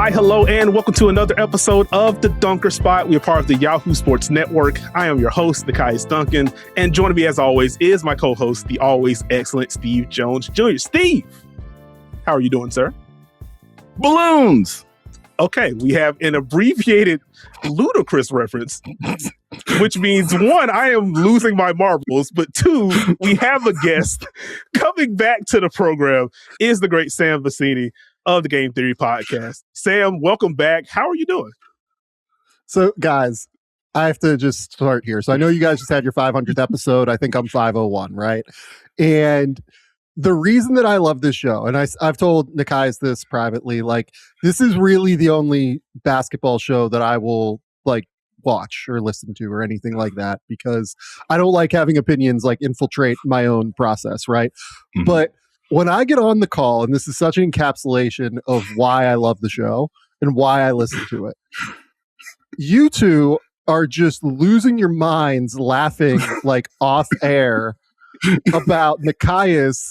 Hi, hello, and welcome to another episode of The Dunker Spot. We are part of the Yahoo Sports Network. I am your host, Nekias Duncan, and joining me as always is my co-host, the always excellent Steve Jones Jr. Steve, how are you doing, sir? Balloons! Okay, we have an abbreviated ludicrous reference, which means one, I am losing my marbles, but two, we have a guest coming back to the program is the great Sam Vecenie of the Game Theory Podcast. Sam, welcome back. How are you doing? So, guys, I have to just start here. So I know you guys just had your 500th episode. I think I'm 501, right? And the reason that I love this show, and I've told Nekias this privately, like, this is really the only basketball show that I will, like, watch or listen to or anything like that, because I don't like having opinions, like, infiltrate my own process, right? Mm-hmm. But when I get on the call, and this is such an encapsulation of why I love the show and why I listen to it, you two are just losing your minds laughing, like, off air about Nekias,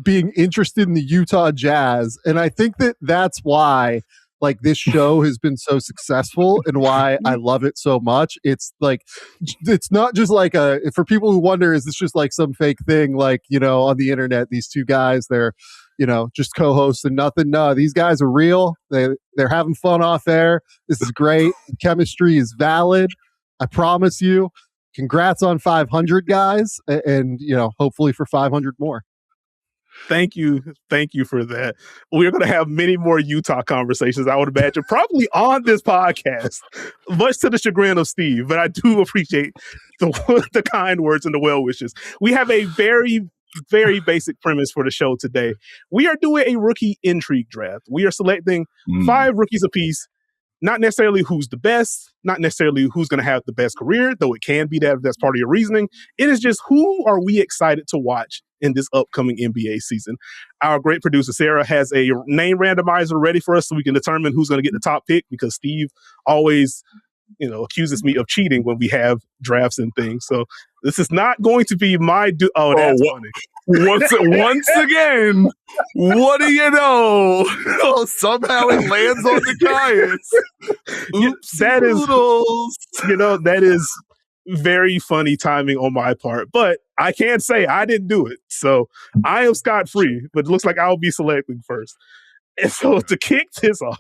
being interested in the Utah Jazz. And I think that that's why, like, this show has been so successful and why I love it so much. It's like, it's not just like for people who wonder, is this just like some fake thing, like, on the internet, these two guys, they're, just co-hosts and nothing. No, these guys are real. They're having fun off air. This is great. The chemistry is valid. I promise you. Congrats on 500, guys, and hopefully for 500 more. Thank you for that. We're going to have many more Utah conversations, I would imagine, probably on this podcast, much to the chagrin of Steve. But I do appreciate the kind words and the well wishes. We have a very, very basic premise for the show today. We are doing a rookie intrigue draft. We are selecting 5 rookies apiece. Not necessarily who's the best, not necessarily who's going to have the best career, though it can be that if that's part of your reasoning. It is just, who are we excited to watch in this upcoming NBA season? Our great producer, Sarah, has a name randomizer ready for us so we can determine who's going to get the top pick, because Steve always, accuses me of cheating when we have drafts and things. So this is not going to be my that's funny. Once again, what do you know? Somehow it lands on Nekias. Oops, that is very funny timing on my part, but I can't say I didn't do it. So I am scot-free, but it looks like I'll be selecting first. And so to kick this off,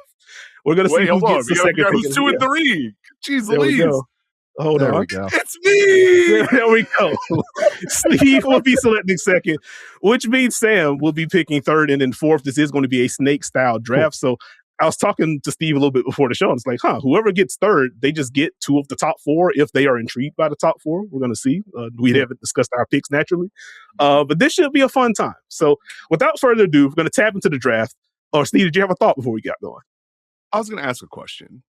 we're going to see who gets the second pick. Who's 2 and 3? Jeez Louise. Hold on. We go. It's me! There we go. Steve will be selecting second, which means Sam will be picking third, and then fourth. This is going to be a snake-style draft. Cool. So I was talking to Steve a little bit before the show, and it's like, whoever gets third, they just get 2 of the top 4 if they are intrigued by the top 4. We're going to see. We haven't discussed our picks naturally. But this should be a fun time. So without further ado, we're going to tap into the draft. Steve, did you have a thought before we got going? I was going to ask a question.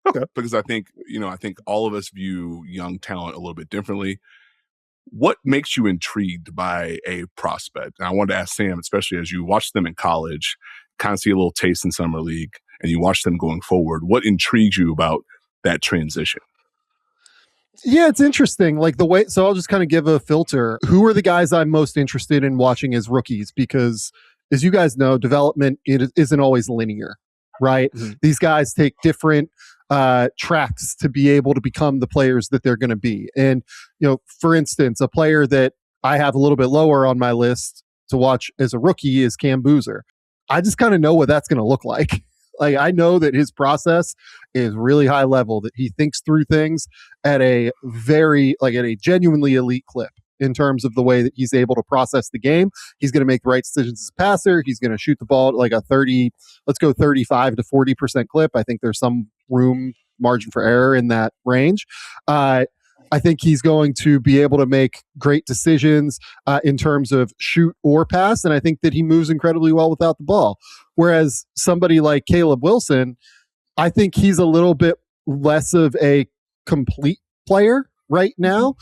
Okay. Because I think all of us view young talent a little bit differently. What makes you intrigued by a prospect? And I wanted to ask Sam, especially as you watch them in college, kind of see a little taste in summer league, and you watch them going forward. What intrigues you about that transition? Yeah, it's interesting. Like the way, so I'll just kind of give a filter. Who are the guys I'm most interested in watching as rookies? Because as you guys know, development isn't always linear, right? Mm-hmm. These guys take different tracks to be able to become the players that they're going to be. And, for instance, a player that I have a little bit lower on my list to watch as a rookie is Cam Boozer. I just kind of know what that's going to look like. Like, I know that his process is really high level, that he thinks through things at a genuinely elite clip in terms of the way that he's able to process the game. He's going to make the right decisions as a passer. He's going to shoot the ball at like a 35 to 40% clip. I think there's some margin for error in that range. I think he's going to be able to make great decisions in terms of shoot or pass. And I think that he moves incredibly well without the ball. Whereas somebody like Caleb Wilson, I think he's a little bit less of a complete player right now.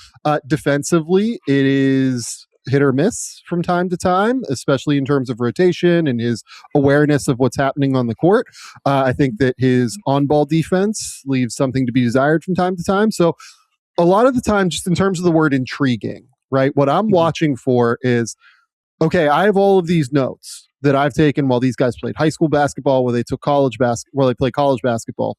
Defensively, it is hit or miss from time to time, especially in terms of rotation and his awareness of what's happening on the court. I think that his on-ball defense leaves something to be desired from time to time. So a lot of the time, just in terms of the word intriguing, right? What I'm watching for is, okay, I have all of these notes, that I've taken while these guys played high school basketball, where they took where they played college basketball.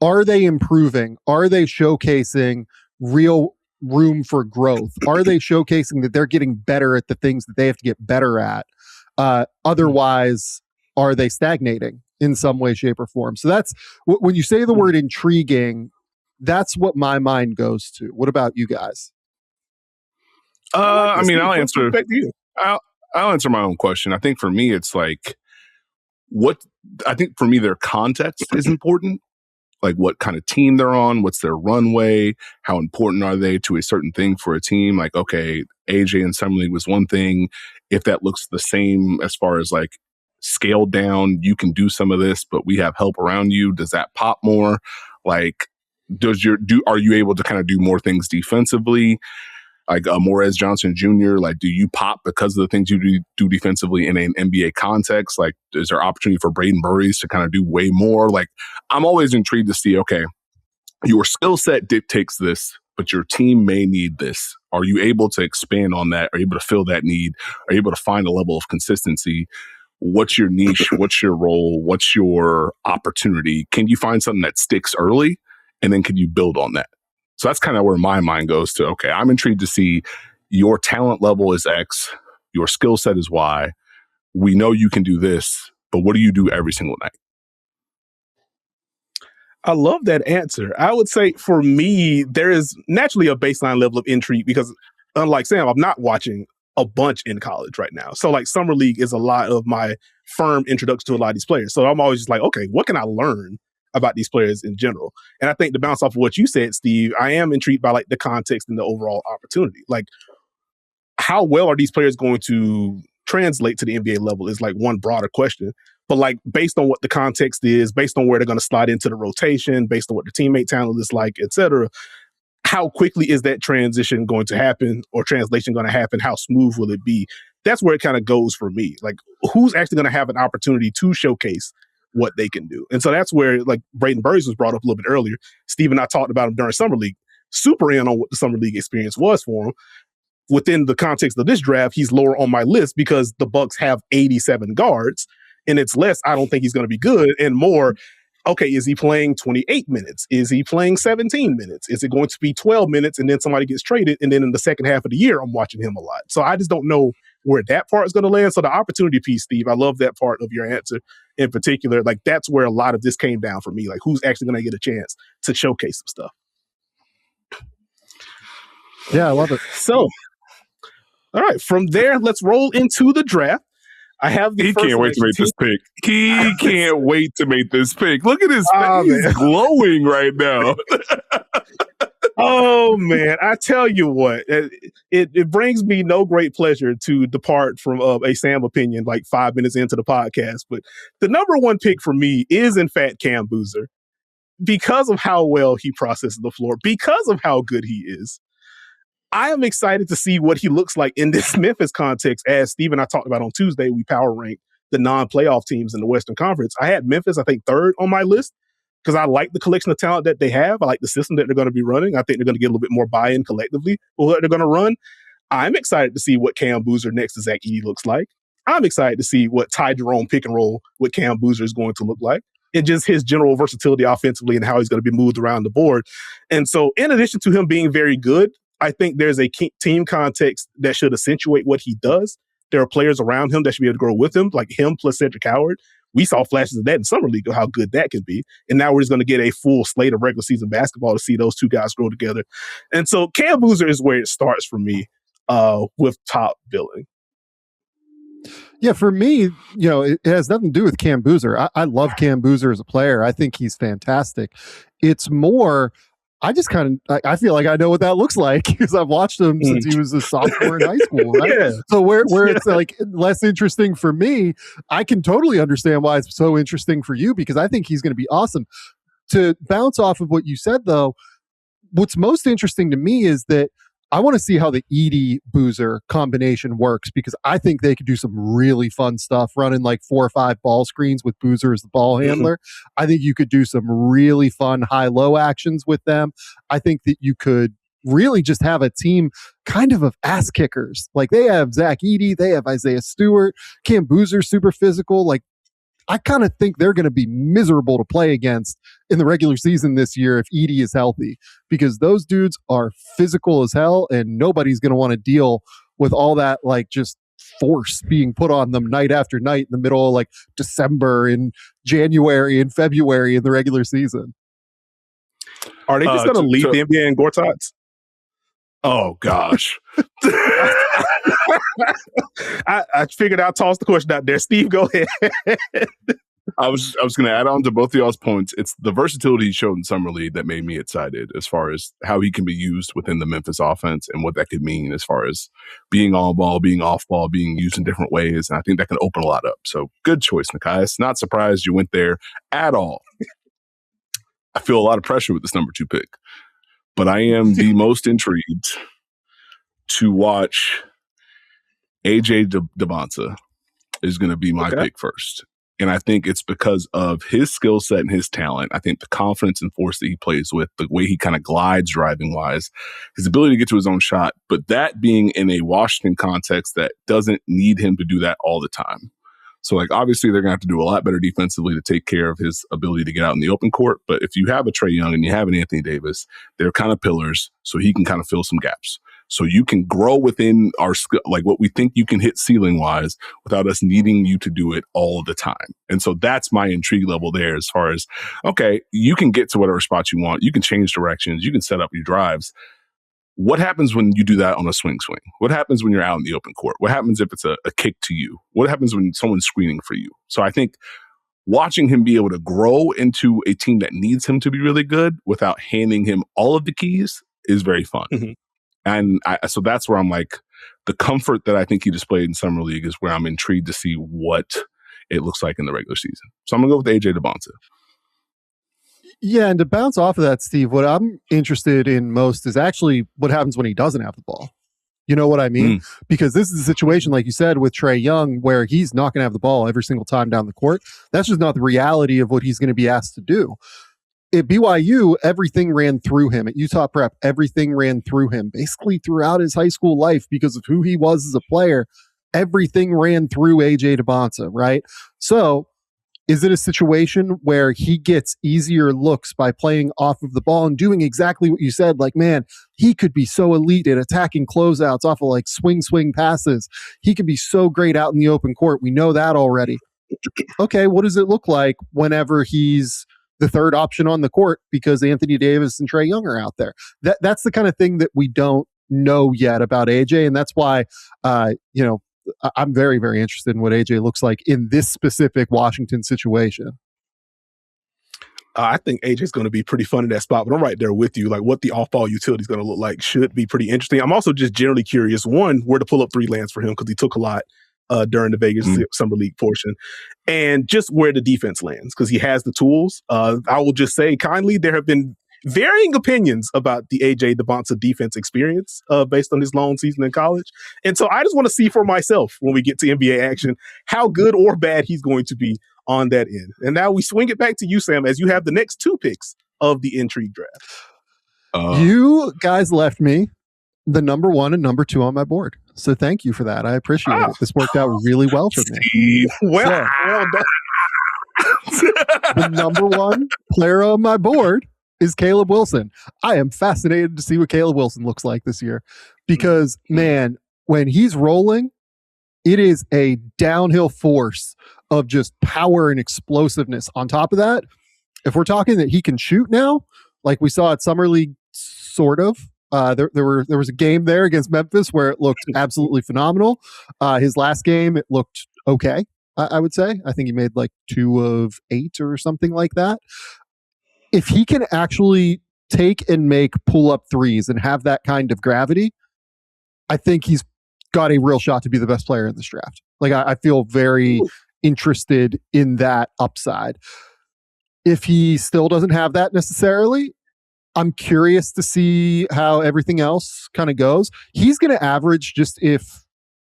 Are they improving? Are they showcasing real room for growth? Are they showcasing that they're getting better at the things that they have to get better at? Otherwise, are they stagnating in some way, shape, or form? So that's when you say the word intriguing, that's what my mind goes to. What about you guys? I mean, I'll answer my own question. I think for me, it's like their context is important. Like what kind of team they're on, what's their runway, how important are they to a certain thing for a team? Like, okay, AJ in Summer League was one thing. If that looks the same as far as like scaled down, you can do some of this, but we have help around you. Does that pop more? Like, are you able to kind of do more things defensively? Like Morez Johnson Jr., like, do you pop because of the things you do defensively in an NBA context? Like, is there opportunity for Braden Burries to kind of do way more? Like, I'm always intrigued to see, okay, your skill set dictates this, but your team may need this. Are you able to expand on that? Are you able to fill that need? Are you able to find a level of consistency? What's your niche? What's your role? What's your opportunity? Can you find something that sticks early? And then can you build on that? So that's kind of where my mind goes to, okay, I'm intrigued to see your talent level is X, your skill set is Y. We know you can do this, but what do you do every single night? I love that answer. I would say for me, there is naturally a baseline level of intrigue because unlike Sam, I'm not watching a bunch in college right now. So like Summer League is a lot of my firm introduction to a lot of these players. So I'm always just like, okay, what can I learn about these players in general? And I think to bounce off of what you said, Steve, I am intrigued by like the context and the overall opportunity. Like how well are these players going to translate to the NBA level is like one broader question. But like based on what the context is, based on where they're going to slide into the rotation, based on what the teammate talent is like, et cetera, how quickly is that transition going to happen or translation going to happen? How smooth will it be? That's where it kind of goes for me. Like who's actually going to have an opportunity to showcase what they can do? And so that's where like Braden Burries was brought up a little bit earlier. Steve and I talked about him during Summer League, super in on what the Summer League experience was for him. Within the context of this draft, he's lower on my list because the Bucks have 87 guards and it's less, I don't think he's going to be good, and more, okay, is he playing 28 minutes? Is he playing 17 minutes? Is it going to be 12 minutes and then somebody gets traded and then in the second half of the year, I'm watching him a lot. So I just don't know where that part is going to land. So the opportunity piece, Steve, I love that part of your answer in particular. Like that's where a lot of this came down for me. Like who's actually going to get a chance to showcase some stuff. Yeah, I love it. So, all right, from there, let's roll into the draft. I have the He can't wait to make this pick. He can't wait to make this pick. Look at his face. He's glowing right now. Oh, man. I tell you what, it brings me no great pleasure to depart from a Sam opinion like 5 minutes into the podcast. But the number one pick for me is, in fact, Cam Boozer because of how well he processes the floor, because of how good he is. I am excited to see what he looks like in this Memphis context. As Steve and I talked about on Tuesday, we power ranked the non-playoff teams in the Western Conference. I had Memphis, I think, third on my list because I like the collection of talent that they have. I like the system that they're going to be running. I think they're going to get a little bit more buy-in collectively with what they're going to run. I'm excited to see what Cam Boozer next to Zach Edey looks like. I'm excited to see what Ty Jerome pick and roll with Cam Boozer is going to look like. And just his general versatility offensively and how he's going to be moved around the board. And so in addition to him being very good, I think there's a team context that should accentuate what he does. There are players around him that should be able to grow with him, like him plus Cedric Howard. We saw flashes of that in Summer League of how good that can be. And now we're just going to get a full slate of regular season basketball to see those two guys grow together. And so Cam Boozer is where it starts for me with top billing. Yeah, for me, it has nothing to do with Cam Boozer. I love Cam Boozer as a player. I think he's fantastic. It's more, I just I feel like I know what that looks like because I've watched him since he was a sophomore in high school, right? Yeah. So where it's like less interesting for me, I can totally understand why it's so interesting for you because I think he's going to be awesome. To bounce off of what you said, though, what's most interesting to me is that I want to see how the Edey Boozer combination works because I think they could do some really fun stuff running like 4 or 5 ball screens with Boozer as the ball handler. I think you could do some really fun high-low actions with them. I think that you could really just have a team kind of ass kickers. Like they have Zach Edey, they have Isaiah Stewart, Cam Boozer's super physical. Like I kind of think they're going to be miserable to play against in the regular season this year if Edey is healthy, because those dudes are physical as hell and nobody's going to want to deal with all that like just force being put on them night after night in the middle of like December and January and February in the regular season. Are they just going to lead the NBA in gore tots? Oh gosh. I figured I'd toss the question out there. Steve, go ahead. I was going to add on to both of y'all's points. It's the versatility he showed in Summer League that made me excited as far as how he can be used within the Memphis offense and what that could mean as far as being on ball, being off ball, being used in different ways. And I think that can open a lot up. So good choice, Nekias. Not surprised you went there at all. I feel a lot of pressure with this number 2 pick, but I am the most intrigued to watch AJ Debonta is going to be my pick first. And I think it's because of his skill set and his talent. I think the confidence and force that he plays with, the way he kind of glides driving wise, his ability to get to his own shot, but that being in a Washington context that doesn't need him to do that all the time. So, like, obviously, they're going to have to do a lot better defensively to take care of his ability to get out in the open court. But if you have a Trae Young and you have an Anthony Davis, they're kind of pillars, so he can kind of fill some gaps. So you can grow within our like what we think you can hit ceiling wise without us needing you to do it all the time. And so that's my intrigue level there as far as, okay, you can get to whatever spot you want. You can change directions. You can set up your drives. What happens when you do that on a swing? What happens when you're out in the open court? What happens if it's a kick to you? What happens when someone's screening for you? So I think watching him be able to grow into a team that needs him to be really good without handing him all of the keys is very fun. Mm-hmm. And so that's where I'm like, the comfort that I think he displayed in Summer League is where I'm intrigued to see what it looks like in the regular season. So I'm going to go with AJ Debonta. Yeah, and to bounce off of that, Steve, what I'm interested in most is actually what happens when he doesn't have the ball. You know what I mean? Because this is a situation, like you said, with Trae Young, where he's not going to have the ball every single time down the court. That's just not the reality of what he's going to be asked to do. At BYU, everything ran through him. At Utah Prep, everything ran through him. Basically throughout his high school life, because of who he was as a player, everything ran through AJ Debonta, right? So is it a situation where he gets easier looks by playing off of the ball and doing exactly what you said? Like, man, he could be so elite at attacking closeouts off of like swing passes. He could be so great out in the open court. We know that already. Okay, what does it look like whenever he's the third option on the court because Anthony Davis and Trae Young are out there? That's the kind of thing that we don't know yet about AJ, and that's why I'm very, very interested in what AJ looks like in this specific Washington situation. I think AJ's going to be pretty fun in that spot, but I'm right there with you. Like, what the off-ball utility is going to look like should be pretty interesting. I'm also just generally curious, one, where the pull-up three lands for him, because he took a lot during the Vegas Summer League portion, and just where the defense lands, because he has the tools. I will just say kindly, there have been varying opinions about the AJ Debonta defense experience based on his long season in college. And so I just want to see for myself when we get to NBA action, how good or bad he's going to be on that end. And now we swing it back to you, Sam, as you have the next 2 picks of the intrigue draft. You guys left me the number 1 and number 2 on my board. So thank you for that. I appreciate it. This worked out really well for me. Well done. The number 1 player on my board is Caleb Wilson. I am fascinated to see what Caleb Wilson looks like this year because, man, when he's rolling, it is a downhill force of just power and explosiveness. On top of that, if we're talking that he can shoot now, like we saw at Summer League, sort of, there was a game there against Memphis where it looked absolutely phenomenal. His last game, it looked okay, I would say. I think he made like 2 of 8 or something like that. If he can actually take and make pull-up threes and have that kind of gravity, I think he's got a real shot to be the best player in this draft. Like, I feel very interested in that upside. If he still doesn't have that necessarily, I'm curious to see how everything else kind of goes. He's going to average, just if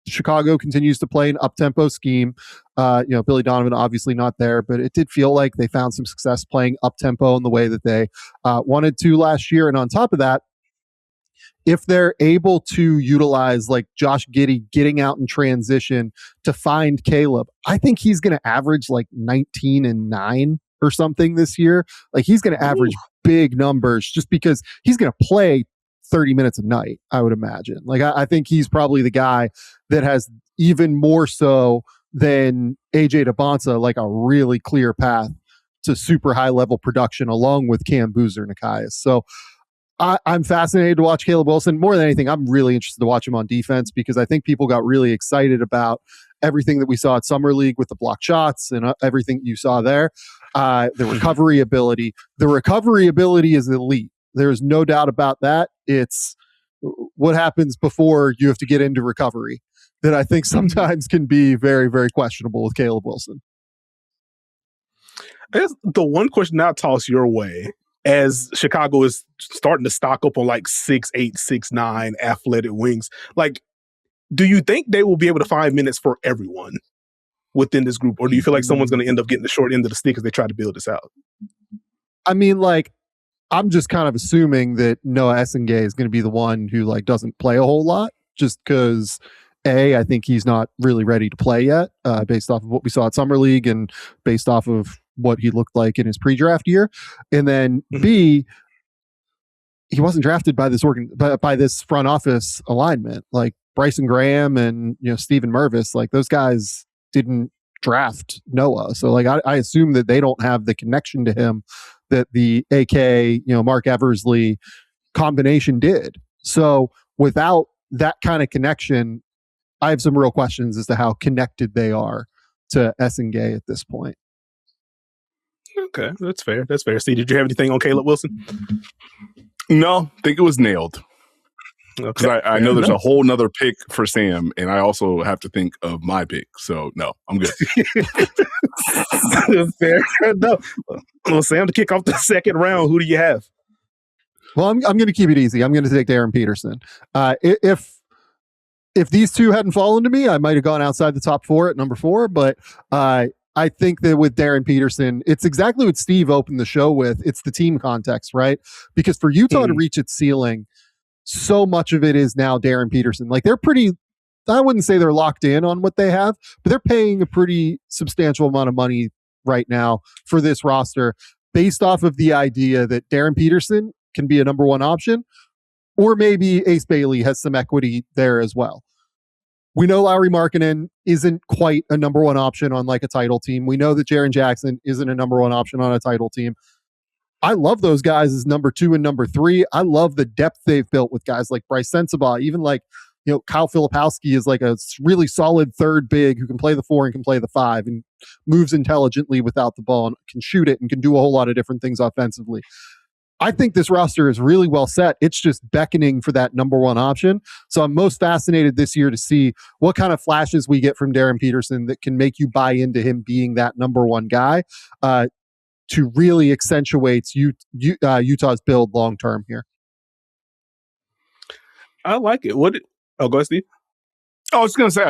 Chicago continues to play an up-tempo scheme. Billy Donovan obviously not there, but it did feel like they found some success playing up-tempo in the way that they wanted to last year. And on top of that, if they're able to utilize like Josh Giddey getting out in transition to find Caleb, I think he's going to average like 19 and 9 or something this year. Like he's going to average big numbers just because he's going to play 30 minutes a night, I would imagine. Like I think he's probably the guy that has even more so than AJ DeBonsa, like a really clear path to super high level production along with Cam Boozer and Nekias. So I'm fascinated to watch Caleb Wilson. More than anything, I'm really interested to watch him on defense because I think people got really excited about everything that we saw at Summer League with the block shots and everything you saw there. The recovery ability. The recovery ability is elite. There's no doubt about that. It's what happens before you have to get into recovery that I think sometimes can be very, very questionable with Caleb Wilson. I guess the one question I'll toss your way, as Chicago is starting to stock up on like 6'8", 6'9" athletic wings, like, do you think they will be able to find minutes for everyone within this group? Or do you feel like someone's going to end up getting the short end of the stick as they try to build this out? I mean, like, I'm just kind of assuming that Noah Essengay is going to be the one who like doesn't play a whole lot just because I think he's not really ready to play yet based off of what we saw at Summer League and based off of what he looked like in his pre-draft year. And then B, he wasn't drafted by this front office alignment. Like Bryson Graham and Steven Mervis, like those guys didn't draft Noah. So like I assume that they don't have the connection to him that the AK, Mark Eversley combination did. So without that kind of connection, I have some real questions as to how connected they are to Essengay at this point. Okay, that's fair. That's fair. Steve, did you have anything on Caleb Wilson? No, I think it was nailed. Because Okay. I know there's a whole nother pick for Sam, and I also have to think of my pick. So, no, I'm good. Fair enough. Well, Sam, to kick off the second round, who do you have? Well, I'm going to keep it easy. I'm going to take Darren Peterson. If these two hadn't fallen to me, I might have gone outside the top 4 at number 4. But I think that with Darren Peterson, it's exactly what Steve opened the show with. It's the team context, right? Because for Utah to reach its ceiling, so much of it is now Darren Peterson. Like they're pretty, I wouldn't say they're locked in on what they have, but they're paying a pretty substantial amount of money right now for this roster based off of the idea that Darren Peterson can be a number 1 option, or maybe Ace Bailey has some equity there as well. We know Lauri Markkanen isn't quite a number 1 option on like a title team. We know that Jaren Jackson isn't a number 1 option on a title team. I love those guys as number 2 and number 3. I love the depth they've built with guys like Bryce Sensabaugh. Even like, Kyle Filipowski is like a really solid third big who can play the 4 and can play the 5 and moves intelligently without the ball and can shoot it and can do a whole lot of different things offensively. I think this roster is really well set. It's just beckoning for that number 1 option. So I'm most fascinated this year to see what kind of flashes we get from Darren Peterson that can make you buy into him being that number 1 guy to really accentuate Utah's build long term here. I like it. Go ahead, Steve. I was going to say,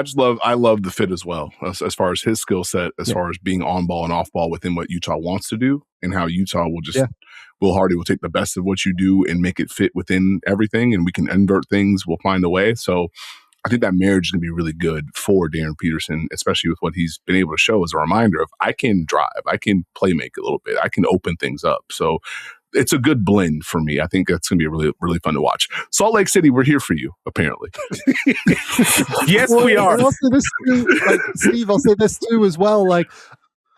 I love the fit as well, as far as his skill set, as far as being on ball and off ball within what Utah wants to do, and how Utah will just, Will Hardy will take the best of what you do and make it fit within everything, and we can invert things. We'll find a way. So I think that marriage is going to be really good for Darren Peterson, especially with what he's been able to show as a reminder of, I can drive, I can play make a little bit, I can open things up. So it's a good blend for me. I think that's going to be really, really fun to watch. Salt Lake City, we're here for you, apparently. Yes, we are. Steve, I'll say this too as well. Like,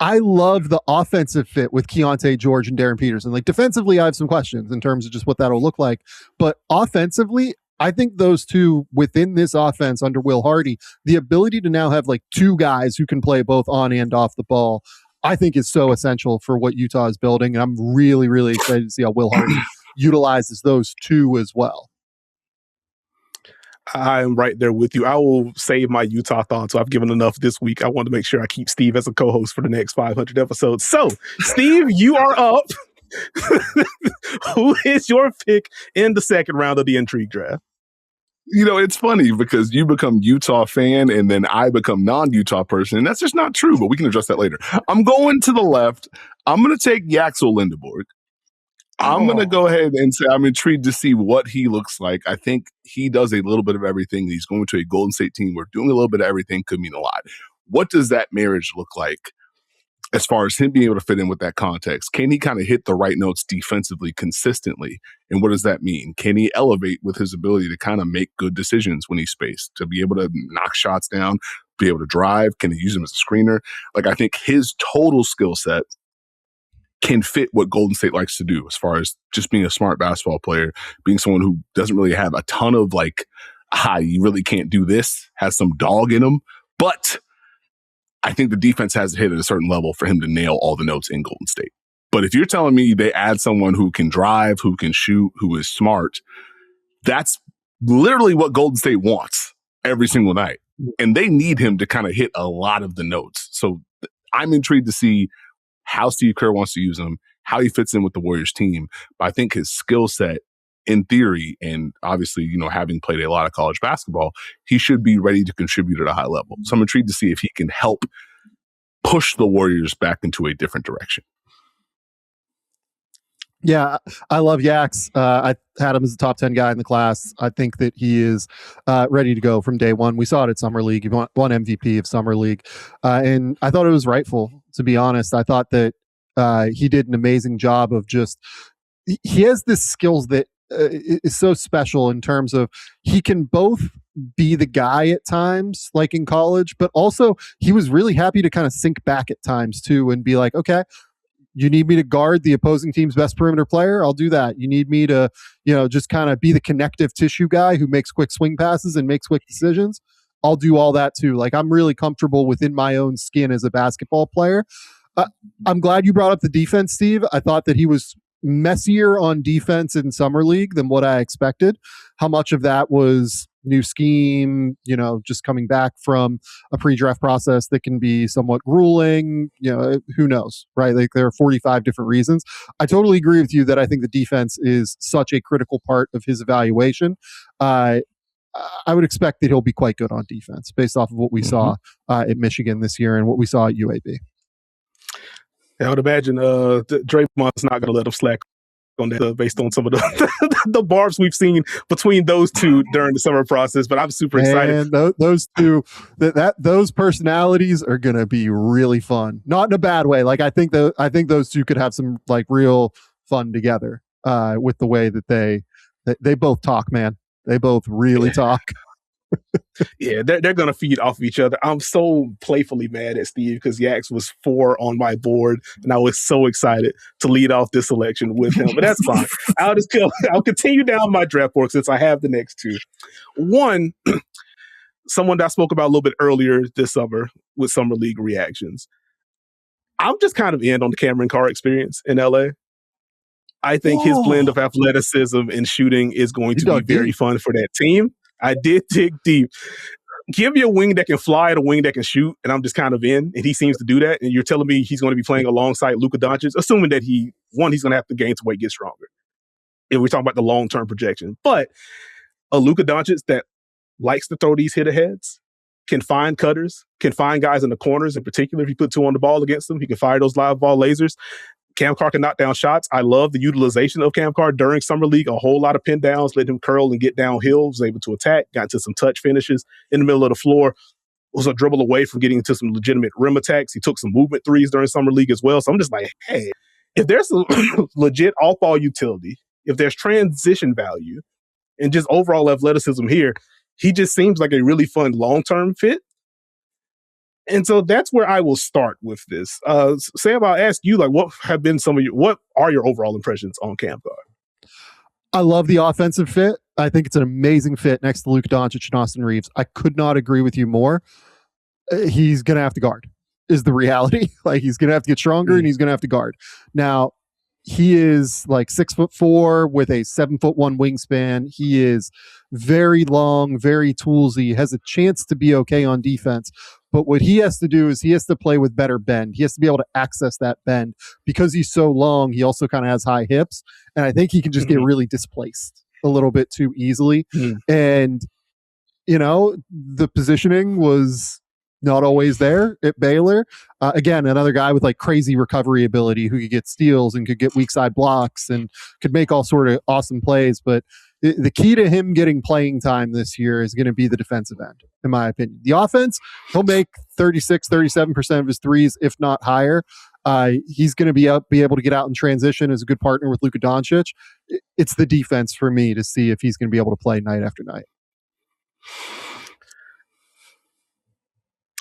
I love the offensive fit with Keontae George and Darren Peterson. Like defensively, I have some questions in terms of just what that'll look like. But offensively, I think those two within this offense under Will Hardy, the ability to now have like 2 guys who can play both on and off the ball, I think is so essential for what Utah is building. And I'm really, really excited to see how Will Hardy utilizes those 2 as well. I'm right there with you. I will save my Utah thoughts. So I've given enough this week. I want to make sure I keep Steve as a co-host for the next 500 episodes. So, Steve, you are up. Who is your pick in the second round of the Intrigue Draft? It's funny because you become Utah fan and then I become non-Utah person. And that's just not true, but we can address that later. I'm going to the left. I'm going to take Yaxel Lindeborg. I'm going to go ahead and say I'm intrigued to see what he looks like. I think he does a little bit of everything. He's going to a Golden State team where doing a little bit of everything could mean a lot. What does that marriage look like as far as him being able to fit in with that context? Can he kind of hit the right notes defensively consistently? And what does that mean? Can he elevate with his ability to kind of make good decisions when he's spaced, to be able to knock shots down, be able to drive? Can he use him as a screener? Like, I think his total skill set can fit what Golden State likes to do as far as just being a smart basketball player, being someone who doesn't really have a ton of like, you really can't do this, has some dog in him. But I think the defense has to hit at a certain level for him to nail all the notes in Golden State. But if you're telling me they add someone who can drive, who can shoot, who is smart, that's literally what Golden State wants every single night. And they need him to kind of hit a lot of the notes. So I'm intrigued to see how Steve Kerr wants to use him, how he fits in with the Warriors team. But I think his skill set, in theory, and obviously, having played a lot of college basketball, he should be ready to contribute at a high level. So I'm intrigued to see if he can help push the Warriors back into a different direction. Yeah, I love Yax. I had him as a top 10 guy in the class. I think that he is ready to go from day one. We saw it at Summer League. He won MVP of Summer League. And I thought it was rightful, to be honest. I thought that he did an amazing job of he has this skills that is so special in terms of he can both be the guy at times, like in college, but also he was really happy to kind of sink back at times too and be like, okay, you need me to guard the opposing team's best perimeter player? I'll do that. You need me to, just kind of be the connective tissue guy who makes quick swing passes and makes quick decisions? I'll do all that too. Like, I'm really comfortable within my own skin as a basketball player. I'm glad you brought up the defense, Steve. I thought that he was messier on defense in Summer League than what I expected. How much of that was new scheme, just coming back from a pre-draft process that can be somewhat grueling, who knows, right? Like, there are 45 different reasons. I totally agree with you that I think the defense is such a critical part of his evaluation. I would expect that he'll be quite good on defense based off of what we saw at Michigan this year and what we saw at UAB. I would imagine Draymond's not going to let him slack on that based on some of the barbs we've seen between those two during the summer process. But I'm super excited. And those two, those personalities are going to be really fun. Not in a bad way. Like, I think those two could have some like real fun together with the way that they both talk, man. They both really talk. Yeah, they're going to feed off of each other. I'm so playfully mad at Steve because Yax was 4 on my board, and I was so excited to lead off this selection with him. But that's fine. I'll continue down my draft board since I have the next two. One, someone that I spoke about a little bit earlier this summer with Summer League reactions. I'm just kind of in on the Cameron Carr experience in LA. I think his blend of athleticism and shooting is going to be very fun for that team. I did dig deep. Give me a wing that can fly and a wing that can shoot, and I'm just kind of in, and he seems to do that. And you're telling me he's going to be playing alongside Luka Doncic, assuming that he's going to have to gain some weight, get stronger. If we're talking about the long-term projection. But a Luka Doncic that likes to throw these hit-aheads, can find cutters, can find guys in the corners, in particular, if you put 2 on the ball against them, he can fire those live ball lasers. Cam Carr can knock down shots. I love the utilization of Cam Carr during Summer League. A whole lot of pin downs, let him curl and get downhill, was able to attack, got into some touch finishes in the middle of the floor, was a dribble away from getting into some legitimate rim attacks. He took some movement threes during Summer League as well. So I'm just like, hey, if there's a legit off-ball utility, if there's transition value and just overall athleticism here, he just seems like a really fun long-term fit. And so that's where I will start with this. Sam, I'll ask you, like, what are your overall impressions on Cam Carr? I love the offensive fit. I think it's an amazing fit next to Luka Doncic and Austin Reeves. I could not agree with you more. He's going to have to guard, is the reality. Like, he's going to have to get stronger and he's going to have to guard. Now, he is like 6'4" with a 7'1" wingspan. He is very long, very toolsy, has a chance to be okay on defense. But what he has to do is he has to play with better bend. He has to be able to access that bend. Because he's so long, he also kind of has high hips. And I think he can just get really displaced a little bit too easily. And, the positioning was not always there at Baylor. Again, another guy with like crazy recovery ability who could get steals and could get weak side blocks and could make all sort of awesome plays. But the key to him getting playing time this year is going to be the defensive end, in my opinion. The offense, he'll make 36, 37% of his threes, if not higher. He's going to be able to get out in transition as a good partner with Luka Doncic. It's the defense for me to see if he's going to be able to play night after night.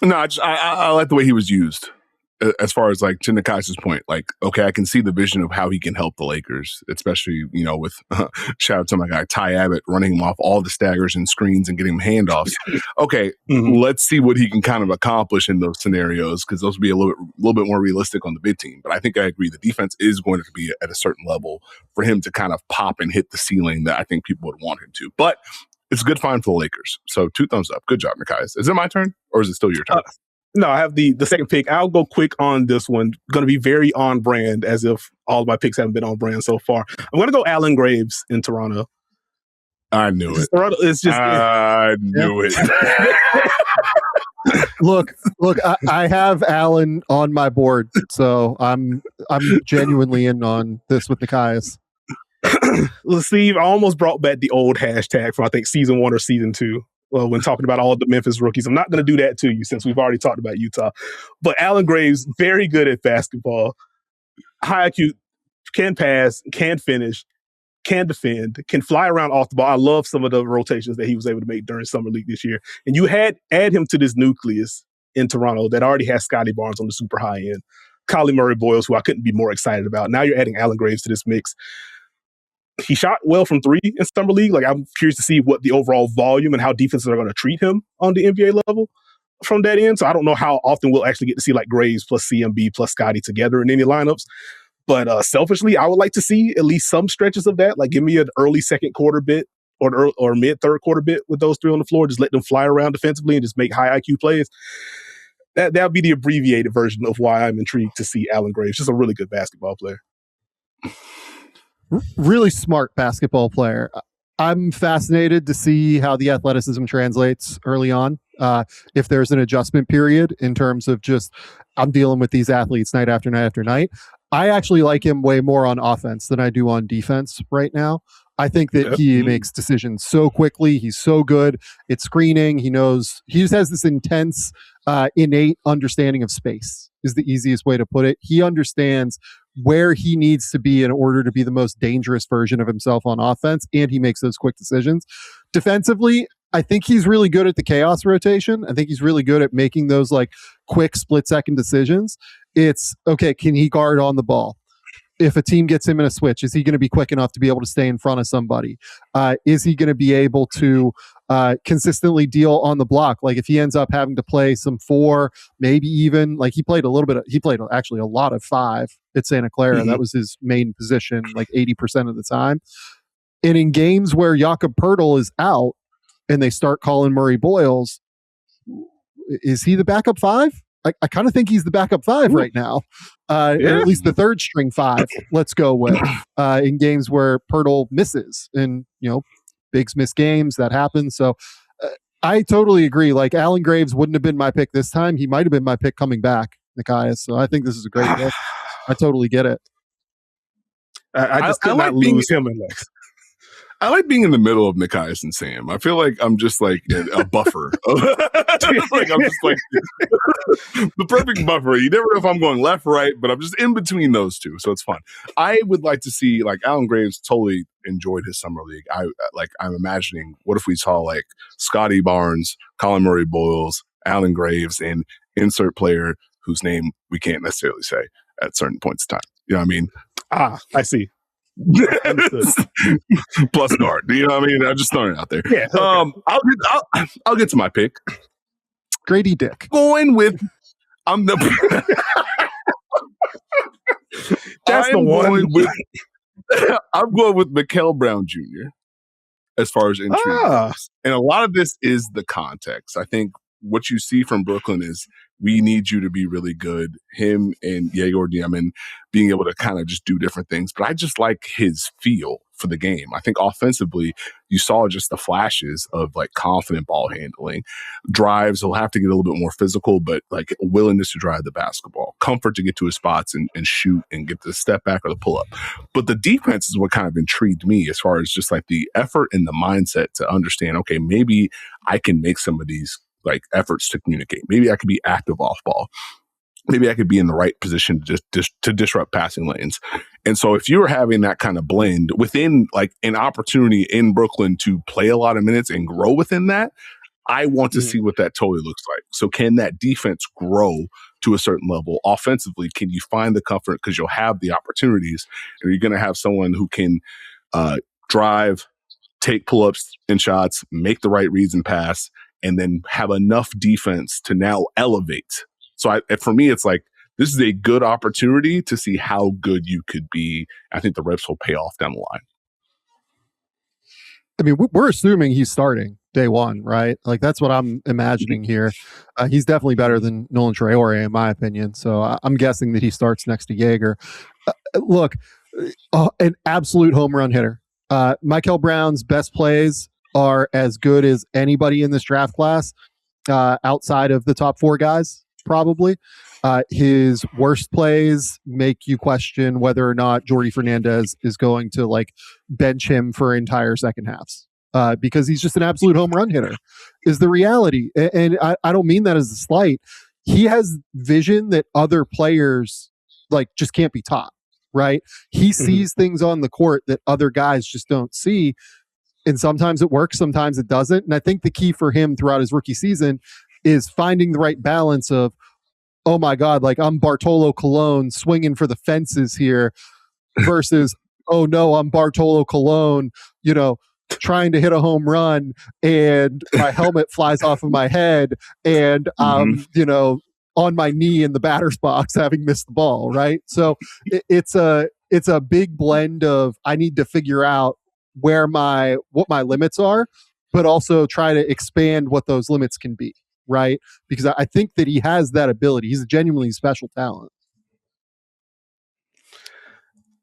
No, I like the way he was used. As far as like to Nekias' point, like, okay, I can see the vision of how he can help the Lakers, especially, with shout out to my guy, Ty Abbott, running him off all the staggers and screens and getting him handoffs. Okay, let's see what he can kind of accomplish in those scenarios, because those will be a little bit more realistic on the big team. But I think I agree. The defense is going to be at a certain level for him to kind of pop and hit the ceiling that I think people would want him to. But it's a good find for the Lakers. So 2 thumbs up. Good job, Nekias. Is it my turn or is it still your turn? No, I have the second pick. I'll go quick on this one. Going to be very on brand, as if all of my picks haven't been on brand so far. I'm going to go Allen Graves in Toronto. I knew it. I knew it. Look, I have Allen on my board, so I'm genuinely in on this with Nekias. Steve, I almost brought back the old hashtag from, I think, season 1 or season 2. When talking about all the Memphis rookies. I'm not going to do that to you since we've already talked about Utah. But Allen Graves, very good at basketball. High IQ, can pass, can finish, can defend, can fly around off the ball. I love some of the rotations that he was able to make during Summer League this year. And you add him to this nucleus in Toronto that already has Scotty Barnes on the super high end, Kylie Murray-Boyles, who I couldn't be more excited about. Now you're adding Allen Graves to this mix. He shot well from 3 in Summer League. Like, I'm curious to see what the overall volume and how defenses are going to treat him on the NBA level from that end. So I don't know how often we'll actually get to see like Graves plus CMB plus Scotty together in any lineups. But selfishly, I would like to see at least some stretches of that. Like, give me an early second quarter bit or mid third quarter bit with those 3 on the floor. Just let them fly around defensively and just make high IQ plays. That would be the abbreviated version of why I'm intrigued to see Allen Graves. Just a really good basketball player. Really smart basketball player. I'm fascinated to see how the athleticism translates early on. If there's an adjustment period in terms of just, I'm dealing with these athletes night after night after night. I actually like him way more on offense than I do on defense right now. I think that he makes decisions so quickly. He's so good at screening. He just has this intense, innate understanding of space is the easiest way to put it. He understands where he needs to be in order to be the most dangerous version of himself on offense, and he makes those quick decisions. Defensively, I think he's really good at the chaos rotation. I think he's really good at making those like quick split-second decisions. It's, okay, can he guard on the ball? If a team gets him in a switch, is he going to be quick enough to be able to stay in front of somebody? Is he going to be able to consistently deal on the block? Like, if he ends up having to play some 4, maybe even like he played actually a lot of 5 at Santa Clara. That was his main position, like 80% of the time. And in games where Jakob Poeltl is out and they start calling Murray-Boyles, is he the backup 5? I kind of think he's the backup 5 right now, or at least the third string 5. Let's go with in games where Poeltl misses, and bigs miss games, that happens. So I totally agree. Like, Allen Graves wouldn't have been my pick this time. He might have been my pick coming back, Nekias. So I think this is a great pick. I totally get it. I just could not lose him and Lex. I like being in the middle of Nekias and Sam. I feel like I'm just like a buffer. Like, I'm just like the perfect buffer. You never know if I'm going left, right, but I'm just in between those two, so it's fun. I would like to see, like, Allen Graves totally enjoyed his summer league. I'm imagining, what if we saw like Scotty Barnes, Colin Murray-Boyles, Allen Graves, and insert player whose name we can't necessarily say at certain points in time. You know what I mean? I see. Plus guard. You know what I mean? I'm just throwing it out there. Yeah. Okay. I'll get to my pick. Grady Dick. Going with That's the one. I'm going with Mikael Brown Jr. as far as intrigue goes. And a lot of this is the context. I think what you see from Brooklyn is we need you to be really good. Him and Yegor Diemen being able to kind of just do different things. But I just like his feel for the game. I think offensively, you saw just the flashes of like confident ball handling. Drives, he'll have to get a little bit more physical, but like willingness to drive the basketball, comfort to get to his spots and shoot and get the step back or the pull up. But the defense is what kind of intrigued me as far as just like the effort and the mindset to understand, okay, maybe I can make some of these like efforts to communicate. Maybe I could be active off ball. Maybe I could be in the right position to disrupt passing lanes. And so if you were having that kind of blend within like an opportunity in Brooklyn to play a lot of minutes and grow within that, I want to see what that totally looks like. So can that defense grow to a certain level? Offensively, can you find the comfort because you'll have the opportunities and you're going to have someone who can drive, take pull-ups and shots, make the right reads and pass, and then have enough defense to now elevate. So for me, it's like, this is a good opportunity to see how good you could be. I think the reps will pay off down the line. I mean, we're assuming he's starting day one, right? Like, that's what I'm imagining here. He's definitely better than Nolan Traore, in my opinion. So I'm guessing that he starts next to Jaeger. Look, an absolute home run hitter. Michael Brown's best plays are as good as anybody in this draft class outside of the top four guys, probably. His worst plays make you question whether or not Jordi Fernandez is going to like bench him for entire second halves because he's just an absolute home run hitter is the reality. And I don't mean that as a slight. He has vision that other players like just can't be taught, right? He sees things on the court that other guys just don't see. And sometimes it works, sometimes it doesn't. And I think the key for him throughout his rookie season is finding the right balance of, oh my God, like I'm Bartolo Colon swinging for the fences here versus, oh no, I'm Bartolo Colon, trying to hit a home run and my helmet flies off of my head and I'm, on my knee in the batter's box having missed the ball, right? So it's a big blend of I need to figure out what my limits are, but also try to expand what those limits can be, right? Because I think that he has that ability. He's a genuinely special talent.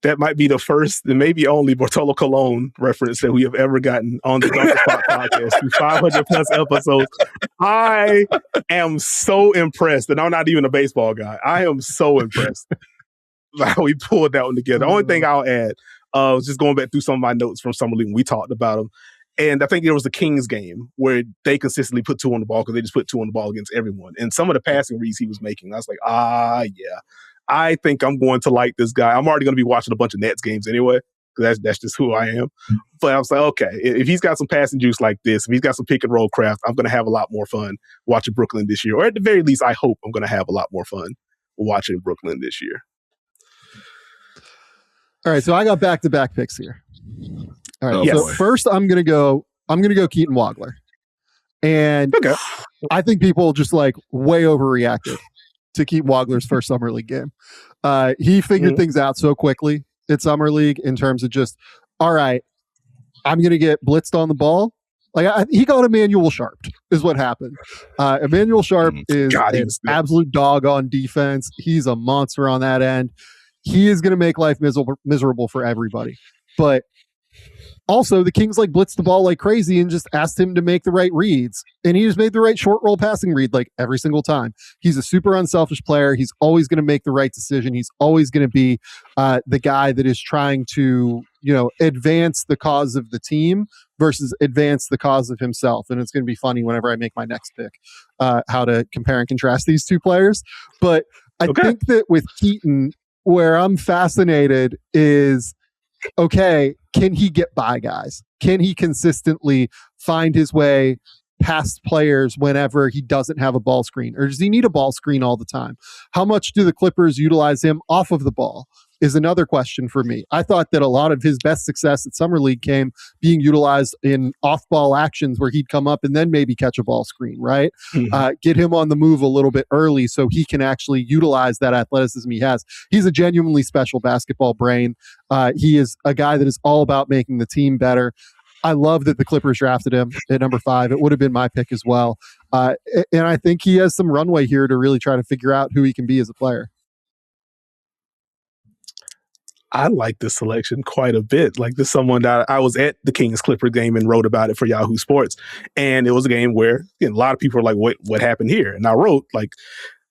That might be the first and maybe only Bartolo Colon reference that we have ever gotten on the Duncan Spot podcast through 500 plus episodes. I am so impressed, and I'm not even a baseball guy. I am so impressed how we pulled that one together. The only thing I'll add was just going back through some of my notes from Summer League when we talked about them. And I think there was the Kings game where they consistently put two on the ball because they just put two on the ball against everyone. And some of the passing reads he was making, I was like, yeah, I think I'm going to like this guy. I'm already going to be watching a bunch of Nets games anyway because that's just who I am. But I was like, okay, if he's got some passing juice like this, if he's got some pick and roll craft, I'm going to have a lot more fun watching Brooklyn this year. Or at the very least, I hope I'm going to have a lot more fun watching Brooklyn this year. All right, so I got back-to-back picks here. All right, so first I'm gonna go Keaton Wagler, and I think people just like way overreacted to Keaton Wagler's first summer league game. He figured things out so quickly at summer league in terms of just, all right, I'm gonna get blitzed on the ball. Like he got Emmanuel Sharp is what happened. Emmanuel Sharp is an absolute dog on defense. He's a monster on that end. He is going to make life miserable for everybody. But also, the Kings like blitzed the ball like crazy and just asked him to make the right reads. And he just made the right short roll passing read like every single time. He's a super unselfish player. He's always going to make the right decision. He's always going to be the guy that is trying to, advance the cause of the team versus advance the cause of himself. And it's going to be funny whenever I make my next pick, how to compare and contrast these two players. But I think that with Keaton, where I'm fascinated is, okay, can he get by guys? Can he consistently find his way past players whenever he doesn't have a ball screen? Or does he need a ball screen all the time? How much do the Clippers utilize him off of the ball is another question for me. I thought that a lot of his best success at Summer League came being utilized in off-ball actions where he'd come up and then maybe catch a ball screen, right? Get him on the move a little bit early so he can actually utilize that athleticism he has. He's a genuinely special basketball brain. He is a guy that is all about making the team better. I love that the Clippers drafted him at number 5. It would have been my pick as well. And I think he has some runway here to really try to figure out who he can be as a player. I like this selection quite a bit. Like, this is someone that I was at the Kings Clipper game and wrote about it for Yahoo Sports. And it was a game where, again, a lot of people were like, what happened here? And I wrote, like,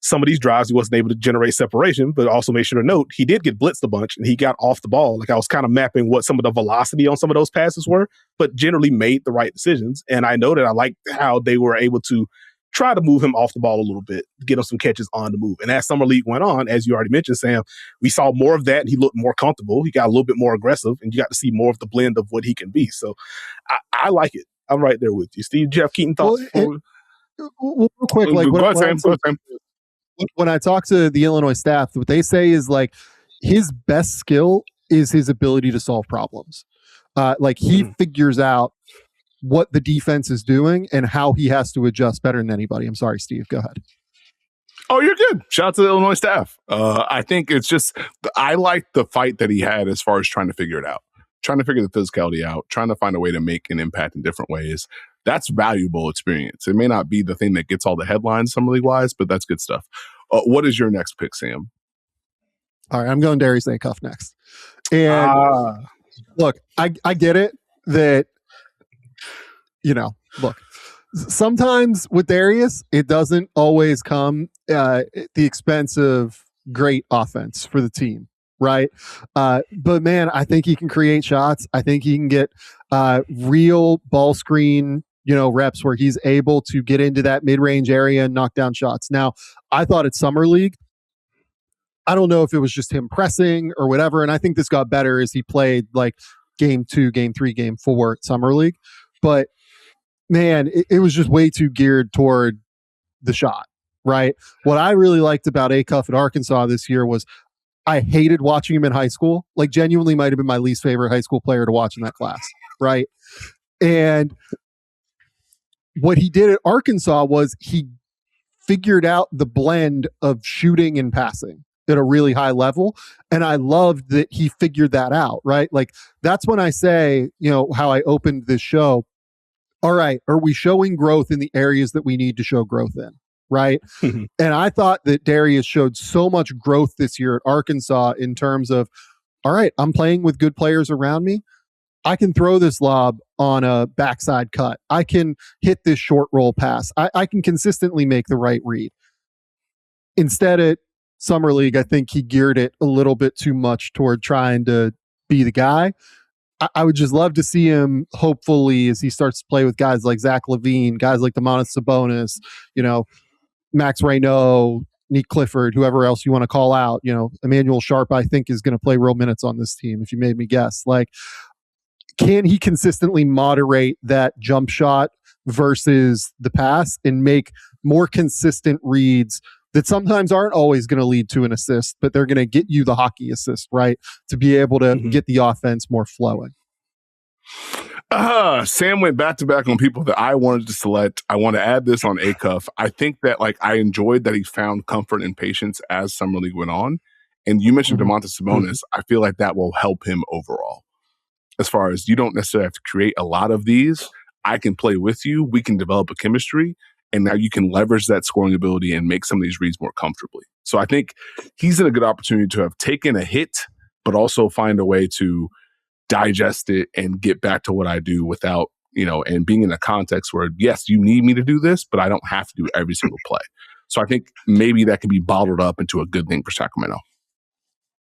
some of these drives, he wasn't able to generate separation, but also made sure to note he did get blitzed a bunch and he got off the ball. Like, I was kind of mapping what some of the velocity on some of those passes were, but generally made the right decisions. And I know that I liked how they were able to try to move him off the ball a little bit, get him some catches on the move. And as Summer League went on, as you already mentioned, Sam, we saw more of that and he looked more comfortable. He got a little bit more aggressive and you got to see more of the blend of what he can be. So I like it. I'm right there with you. Steve, Jeff Keaton thoughts? Well, real quick, like when I talk to the Illinois staff, what they say is like his best skill is his ability to solve problems. Like he figures out what the defense is doing and how he has to adjust better than anybody. I'm sorry, Steve. Go ahead. Oh, you're good. Shout out to the Illinois staff. I think it's just, I like the fight that he had as far as trying to figure it out, trying to figure the physicality out, trying to find a way to make an impact in different ways. That's valuable experience. It may not be the thing that gets all the headlines Summer League wise, but that's good stuff. What is your next pick, Sam? All right, I'm going Darius Acuff next. And look, I get it that, look, sometimes with Darius, it doesn't always come at the expense of great offense for the team, right? But man, I think he can create shots. I think he can get real ball screen, reps where he's able to get into that mid-range area and knock down shots. Now, I thought at Summer League, I don't know if it was just him pressing or whatever, and I think this got better as he played like game 2, game 3, game 4 at Summer League. But man, it was just way too geared toward the shot, right? What I really liked about Acuff at Arkansas this year was I hated watching him in high school. Like, genuinely might have been my least favorite high school player to watch in that class, right? And what he did at Arkansas was he figured out the blend of shooting and passing at a really high level. And I loved that he figured that out, right? Like, that's when I say, how I opened this show. All right, are we showing growth in the areas that we need to show growth in, right? And I thought that Darius showed so much growth this year at Arkansas in terms of, all right, I'm playing with good players around me. I can throw this lob on a backside cut. I can hit this short roll pass. I can consistently make the right read. Instead at Summer League, I think he geared it a little bit too much toward trying to be the guy. I would just love to see him, hopefully, as he starts to play with guys like Zach LaVine, guys like Domantas Sabonis, Max Reynaud, Nick Clifford, whoever else you want to call out. Emmanuel Sharp, I think, is going to play real minutes on this team, if you made me guess. Like, can he consistently moderate that jump shot versus the pass and make more consistent reads that sometimes aren't always going to lead to an assist, but they're going to get you the hockey assist, right? To be able to get the offense more flowing. Sam went back to back on people that I wanted to select. I want to add this on Acuff. I think that I enjoyed that he found comfort and patience as Summer League went on. And you mentioned Domantas Sabonis. I feel like that will help him overall. As far as you don't necessarily have to create a lot of these. I can play with you. We can develop a chemistry. And now you can leverage that scoring ability and make some of these reads more comfortably. So I think he's in a good opportunity to have taken a hit, but also find a way to digest it and get back to what I do without, and being in a context where, yes, you need me to do this, but I don't have to do every single play. So I think maybe that can be bottled up into a good thing for Sacramento.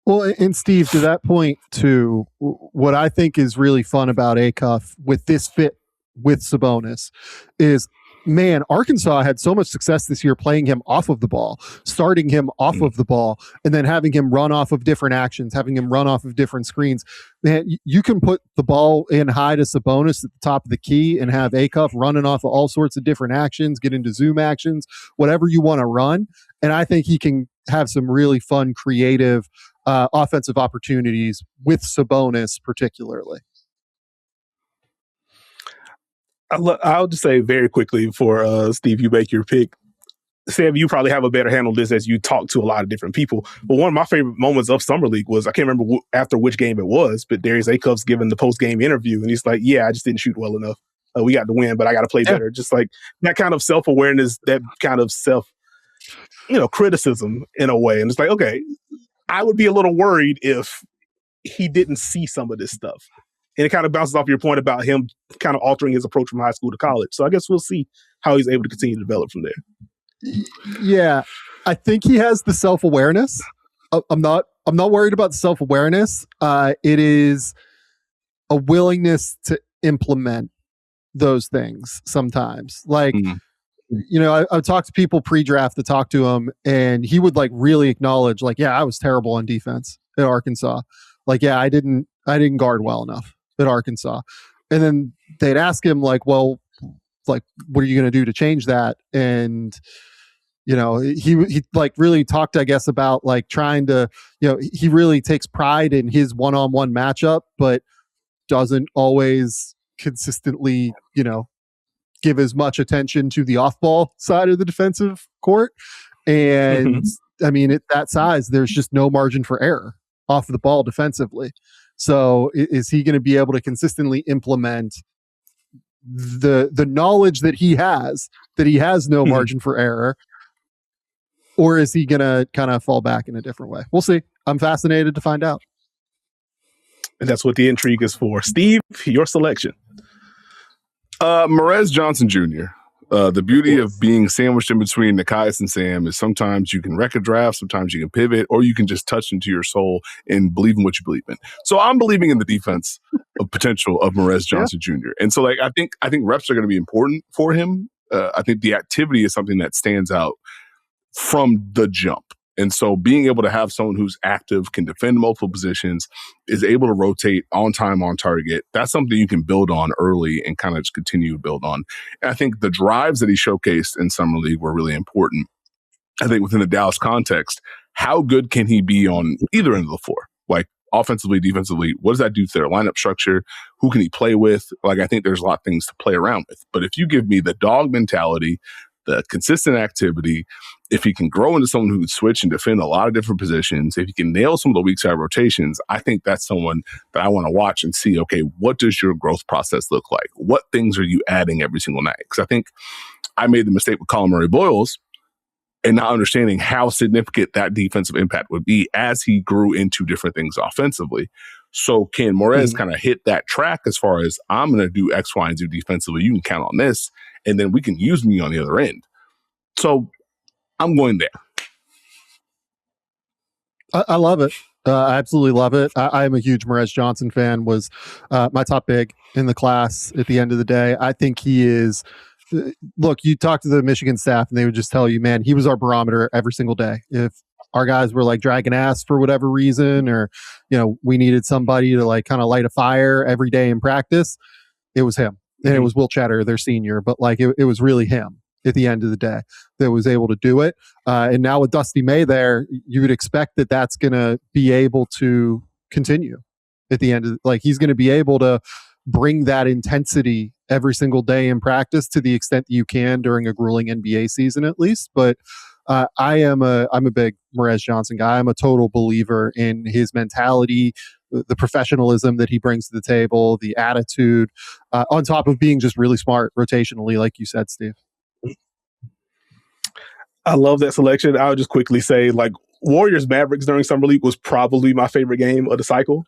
Well, and Steve, to that point too, what I think is really fun about Acuff with this fit with Sabonis is, man, Arkansas had so much success this year playing him off of the ball, starting him off of the ball, and then having him run off of different actions, having him run off of different screens. Man, you can put the ball in high to Sabonis at the top of the key and have Acuff running off of all sorts of different actions, get into zoom actions, whatever you want to run. And I think he can have some really fun, creative offensive opportunities with Sabonis particularly. I'll just say very quickly before Steve, you make your pick. Sam, you probably have a better handle on this as you talk to a lot of different people. But one of my favorite moments of Summer League was, I can't remember after which game it was, but Darius Acuff's given the post-game interview, and he's like, yeah, I just didn't shoot well enough. we got the win, but I got to play better. Just like that kind of self-awareness, that kind of criticism in a way. And it's like, okay, I would be a little worried if he didn't see some of this stuff. And it kind of bounces off your point about him kind of altering his approach from high school to college. So I guess we'll see how he's able to continue to develop from there. Yeah, I think he has the self-awareness. I'm not worried about the self-awareness. It is a willingness to implement those things sometimes. Like, I talk to people pre-draft to talk to him, and he would like really acknowledge, like, yeah, I was terrible on defense at Arkansas. Like, yeah, I didn't guard well enough at Arkansas. And then they'd ask him, like, well, like, what are you going to do to change that? And he like really talked, I guess, about like trying to, he really takes pride in his one-on-one matchup, but doesn't always consistently, give as much attention to the off-ball side of the defensive court. And I mean, at that size, there's just no margin for error off of the ball defensively. So is he going to be able to consistently implement the knowledge that he has no margin for error? Or is he going to kind of fall back in a different way? We'll see. I'm fascinated to find out. And that's what the intrigue is for. Steve, your selection. Morez Johnson Jr. The beauty of being sandwiched in between Nekias and Sam is sometimes you can wreck a draft, sometimes you can pivot, or you can just touch into your soul and believe in what you believe in. So I'm believing in the defense of potential of Morez Johnson Jr. And so like I think reps are going to be important for him. I think the activity is something that stands out from the jump. And so being able to have someone who's active, can defend multiple positions, is able to rotate on time, on target, that's something you can build on early and kind of just continue to build on. And I think the drives that he showcased in Summer League were really important. I think within the Dallas context, how good can he be on either end of the floor? Like offensively, defensively, what does that do to their lineup structure? Who can he play with? Like, I think there's a lot of things to play around with. But if you give me the dog mentality, the consistent activity, if he can grow into someone who can switch and defend a lot of different positions, if he can nail some of the weak side rotations, I think that's someone that I want to watch and see, okay, what does your growth process look like? What things are you adding every single night? Because I think I made the mistake with Colin Murray-Boyles and not understanding how significant that defensive impact would be as he grew into different things offensively. So can Morez kind of hit that track as far as I'm going to do X, Y, and Z defensively? You can count on this, and then we can use me on the other end. So I'm going there. I love it. I absolutely love it. I am a huge Morez Johnson fan. Was my top big in the class at the end of the day. I think he is. Look, you talk to the Michigan staff, and they would just tell you, man, he was our barometer every single day. If our guys were like dragging ass for whatever reason, or we needed somebody to like kind of light a fire every day in practice, it was him. And it was Will Cheddar, their senior, but like it was really him at the end of the day that was able to do it. And now with Dusty May there, you would expect that that's going to be able to continue at the end of, like, he's going to be able to bring that intensity every single day in practice to the extent that you can during a grueling NBA season, at least. But I'm a big Morez Johnson guy. I'm a total believer in his mentality, the professionalism that he brings to the table, the attitude, on top of being just really smart rotationally, like you said, Steve. I love that selection. I would just quickly say, like, Warriors Mavericks during Summer League was probably my favorite game of the cycle.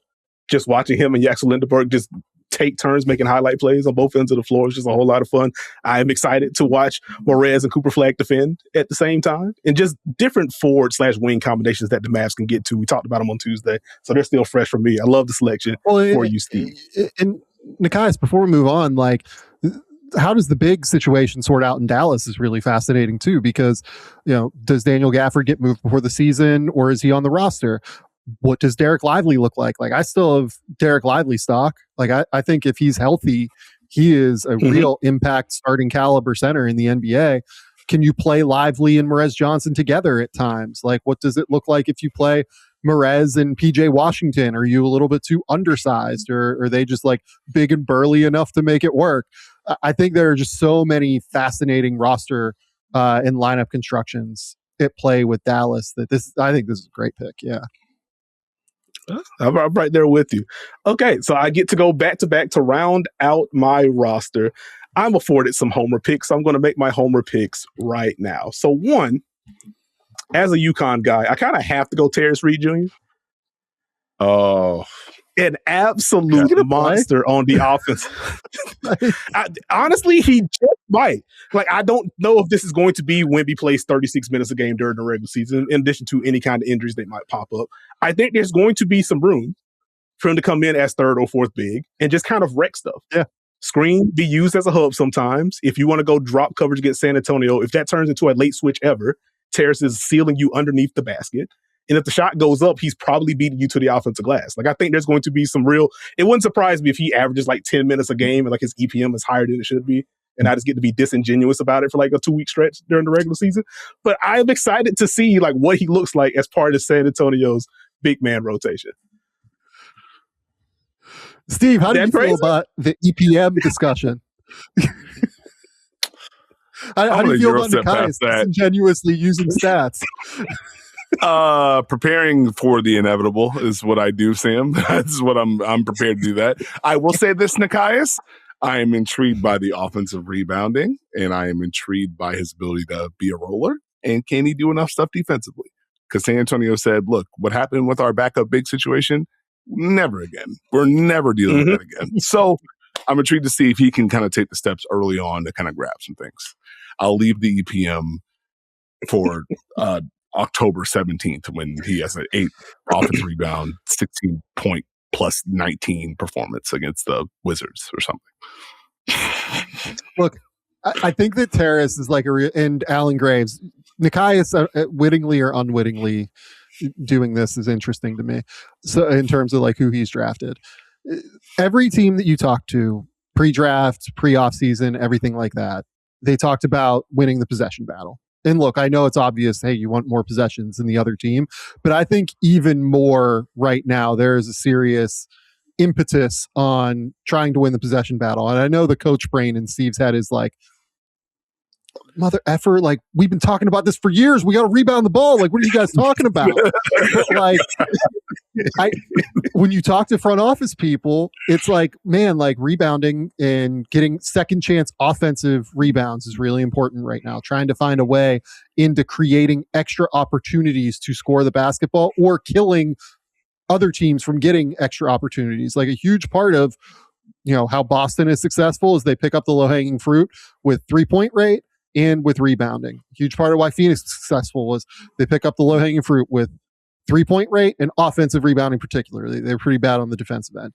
Just watching him and Jackson Lindenberg just take turns making highlight plays on both ends of the floor is just a whole lot of fun. I am excited to watch Morez and Cooper Flagg defend at the same time, and just different forward/wing combinations that the Mavs can get to. We talked about them on Tuesday, so they're still fresh for me. I love the selection for you, Steve. And Nekias, before we move on, like, how does the big situation sort out in Dallas is really fascinating too, because, does Daniel Gafford get moved before the season, or is he on the roster? What does Derek Lively look like? Like, I still have Derek Lively stock. Like, I think if he's healthy, he is a real impact starting caliber center in the NBA. Can you play Lively and Morez Johnson together at times? Like, what does it look like if you play Morez and PJ Washington? Are you a little bit too undersized, or are they just like big and burly enough to make it work? I think there are just so many fascinating roster and lineup constructions at play with Dallas that I think this is a great pick. Yeah. I'm right there with you. Okay, so I get to go back to back to round out my roster. I'm afforded some homer picks, so I'm going to make my homer picks right now. So one, as a UConn guy, I kind of have to go Terrence Reed Jr. Oh, An absolute monster on the offense. Honestly, he just might. Like, I don't know if this is going to be Wemby plays 36 minutes a game during the regular season, in addition to any kind of injuries that might pop up. I think there's going to be some room for him to come in as third or fourth big and just kind of wreck stuff. Yeah. Screen, be used as a hub sometimes. If you want to go drop coverage against San Antonio, if that turns into a late switch ever, Terrace is sealing you underneath the basket. And if the shot goes up, he's probably beating you to the offensive glass. Like, I think there's going to be some real, it wouldn't surprise me if he averages like 10 minutes a game and like his EPM is higher than it should be. And I just get to be disingenuous about it for like a 2-week stretch during the regular season. But I'm excited to see like what he looks like as part of San Antonio's big man rotation. Steve, how do you feel about the EPM discussion? How do you feel about Nekias disingenuously using stats? Preparing for the inevitable is what I do, Sam. That's what I'm prepared to do that. I will say this, Nekias. I am intrigued by the offensive rebounding, and I am intrigued by his ability to be a roller. And can he do enough stuff defensively? Because San Antonio said, look, what happened with our backup big situation? Never again. We're never dealing with that again. So I'm intrigued to see if he can kind of take the steps early on to kind of grab some things. I'll leave the EPM for October 17th when he has an 8 offensive rebound, 16 point plus 19 performance against the Wizards or something. Look, I think that Terrace is like and Alan Graves, Nekias, wittingly or unwittingly doing this is interesting to me. So in terms of like who he's drafted, every team that you talk to, pre-draft, pre-off season, everything like that, they talked about winning the possession battle. And look, I know it's obvious, hey, you want more possessions than the other team, but I think even more right now, there is a serious impetus on trying to win the possession battle. And I know the coach brain in Steve's head is like, mother effer, like, we've been talking about this for years. We got to rebound the ball. Like, what are you guys talking about? But like, when you talk to front office people, it's like, man, like rebounding and getting second chance offensive rebounds is really important right now. Trying to find a way into creating extra opportunities to score the basketball or killing other teams from getting extra opportunities. Like a huge part of, how Boston is successful is they pick up the low hanging fruit with 3-point rate and with rebounding. Huge part of why Phoenix is successful was they pick up the low hanging fruit with 3-point rate and offensive rebounding particularly. They're pretty bad on the defensive end.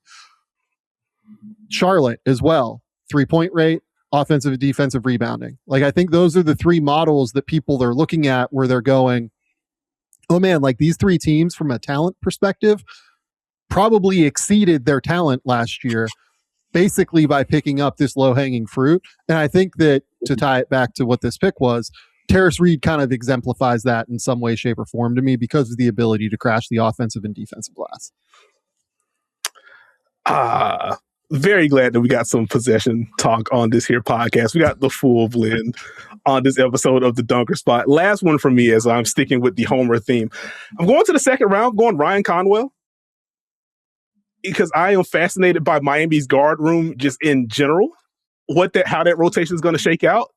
Charlotte as well. 3-point rate, offensive and defensive rebounding. Like, I think those are the three models that people are looking at where they're going, oh man, like these three teams from a talent perspective probably exceeded their talent last year basically by picking up this low-hanging fruit. And I think that to tie it back to what this pick was, Terrace Reed kind of exemplifies that in some way, shape, or form to me because of the ability to crash the offensive and defensive glass. Very glad that we got some possession talk on this here podcast. We got the full blend on this episode of the Dunker Spot. Last one for me as I'm sticking with the Homer theme. I'm going to the second round, going Ryan Conwell, because I am fascinated by Miami's guard room just in general. How that rotation is going to shake out.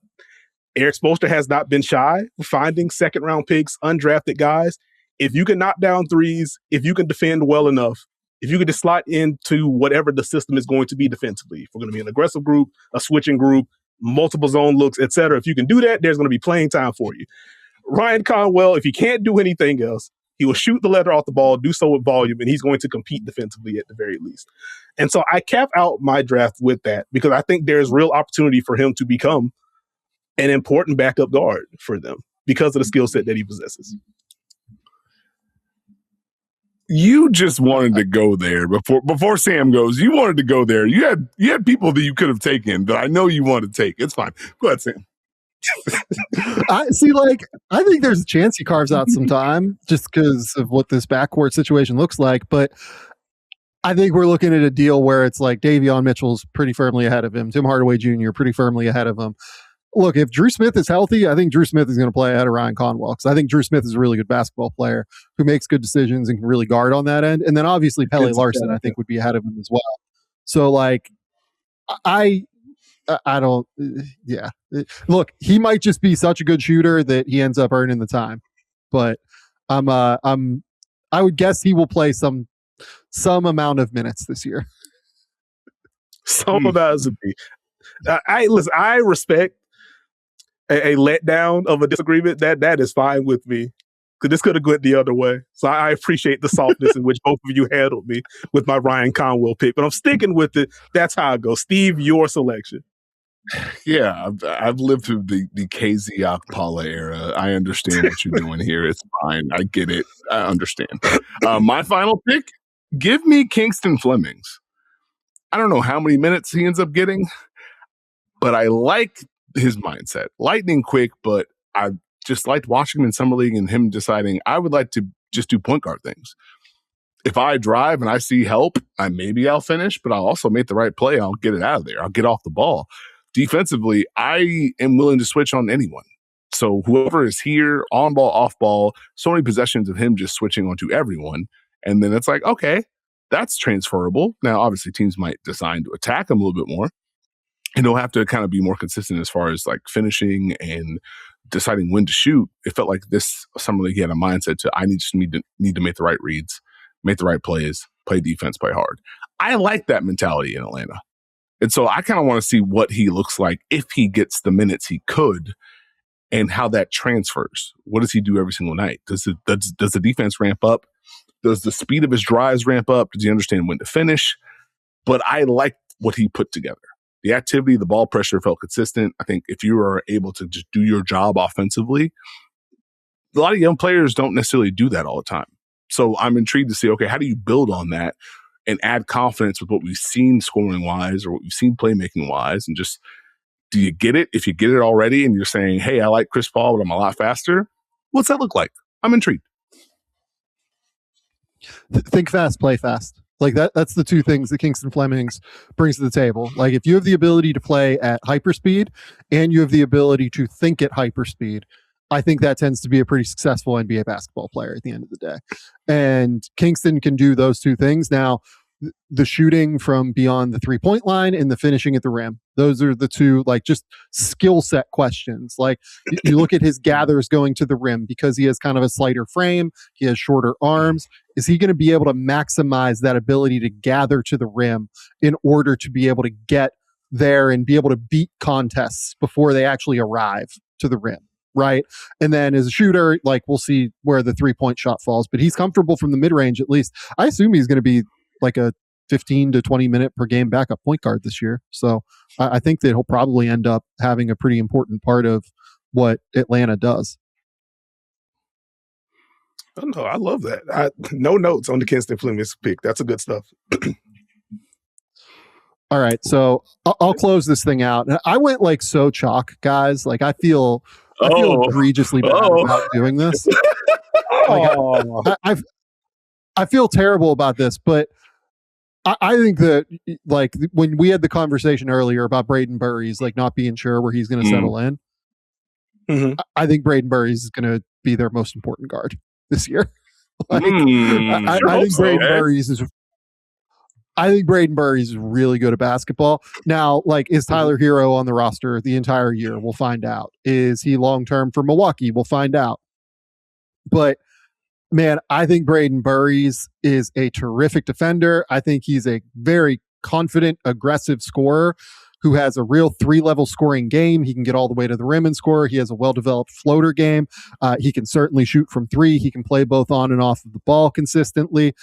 Eric Spoelstra has not been shy finding second round picks, undrafted guys. If you can knock down threes, if you can defend well enough, if you can just slot into whatever the system is going to be defensively, if we're going to be an aggressive group, a switching group, multiple zone looks, etc. If you can do that, there's going to be playing time for you. Ryan Conwell, if he can't do anything else, he will shoot the leather off the ball, do so with volume, and he's going to compete defensively at the very least. And so I cap out my draft with that because I think there's real opportunity for him to become an important backup guard for them because of the skill set that he possesses. You just wanted to go there before Sam goes. You wanted to go there. You had people that you could have taken that I know you want to take. It's fine. Go ahead, Sam. I think there's a chance he carves out some time just because of what this backcourt situation looks like. But I think we're looking at a deal where it's like Davion Mitchell's pretty firmly ahead of him. Tim Hardaway Jr. pretty firmly ahead of him. Look, if Drew Smith is healthy, I think Drew Smith is going to play ahead of Ryan Conwell because I think Drew Smith is a really good basketball player who makes good decisions and can really guard on that end. And then obviously Pele Larson, I think, would be ahead of him as well. So like, I don't. Yeah, look, he might just be such a good shooter that he ends up earning the time, but I would guess he will play some amount of minutes this year. Some amount of me. Listen. I respect a letdown of a disagreement. That is fine with me. Because this could have went the other way. So I appreciate the softness in which both of you handled me with my Ryan Conwell pick. But I'm sticking with it. That's how I go. Steve, your selection. Yeah, I've lived through the KZ Akpala era. I understand what you're doing here. It's fine. I get it. I understand. My final pick, give me Kingston Flemings. I don't know how many minutes he ends up getting, but I like his mindset. Lightning quick, but I just liked watching him in Summer League and him deciding I would like to just do point guard things. If I drive and I see help, maybe I'll finish, but I'll also make the right play. I'll get it out of there. I'll get off the ball. Defensively, I am willing to switch on anyone. So whoever is here, on ball, off ball, so many possessions of him just switching onto everyone. And then it's like, okay, that's transferable. Now, obviously, teams might decide to attack him a little bit more. And they'll have to kind of be more consistent as far as like finishing and deciding when to shoot. It felt like this Summer League, he had a mindset to, I need to make the right reads, make the right plays, play defense, play hard. I like that mentality in Atlanta. And so I kind of want to see what he looks like if he gets the minutes he could and how that transfers. What does he do every single night? Does the defense ramp up? Does the speed of his drives ramp up? Does he understand when to finish? But I like what he put together. The activity, the ball pressure felt consistent. I think if you are able to just do your job offensively, a lot of young players don't necessarily do that all the time. So I'm intrigued to see, okay, how do you build on that and add confidence with what we've seen scoring-wise or what we've seen playmaking-wise, and just, do you get it? If you get it already and you're saying, hey, I like Chris Paul, but I'm a lot faster, what's that look like? I'm intrigued. Think fast, play fast. Like that's the two things that Kingston Flemings brings to the table. Like if you have the ability to play at hyperspeed and you have the ability to think at hyperspeed, I think that tends to be a pretty successful NBA basketball player at the end of the day. And Kingston can do those two things. Now, the shooting from beyond the 3-point line and the finishing at the rim, those are the two, like, just skill set questions. Like you look at his gathers going to the rim because he has kind of a slighter frame, he has shorter arms. Is he going to be able to maximize that ability to gather to the rim in order to be able to get there and be able to beat contests before they actually arrive to the rim? Right. And then as a shooter, like, we'll see where the 3-point shot falls, but he's comfortable from the mid range at least. I assume he's going to be like a 15 to 20 minute per game backup point guard this year. So I think that he'll probably end up having a pretty important part of what Atlanta does. Oh, no, I love that. No notes on the Kingston Flemings pick. That's a good stuff. All right. So I'll close this thing out. I went like so chalk, guys. Like I feel egregiously bad about doing this. Like, I feel terrible about this, but I think that, like, when we had the conversation earlier about Braden Burries, like, not being sure where he's going to settle in, I think Braden Burries is going to be their most important guard this year. Like, I think Braden Burries is. I think Braden Burries is really good at basketball. Now, like, is Tyler Hero on the roster the entire year? We'll find out. Is he long-term for Milwaukee? We'll find out. But, man, I think Braden Burries is a terrific defender. I think he's a very confident, aggressive scorer who has a real 3-level scoring game. He can get all the way to the rim and score. He has a well-developed floater game. He can certainly shoot from 3. He can play both on and off of the ball consistently.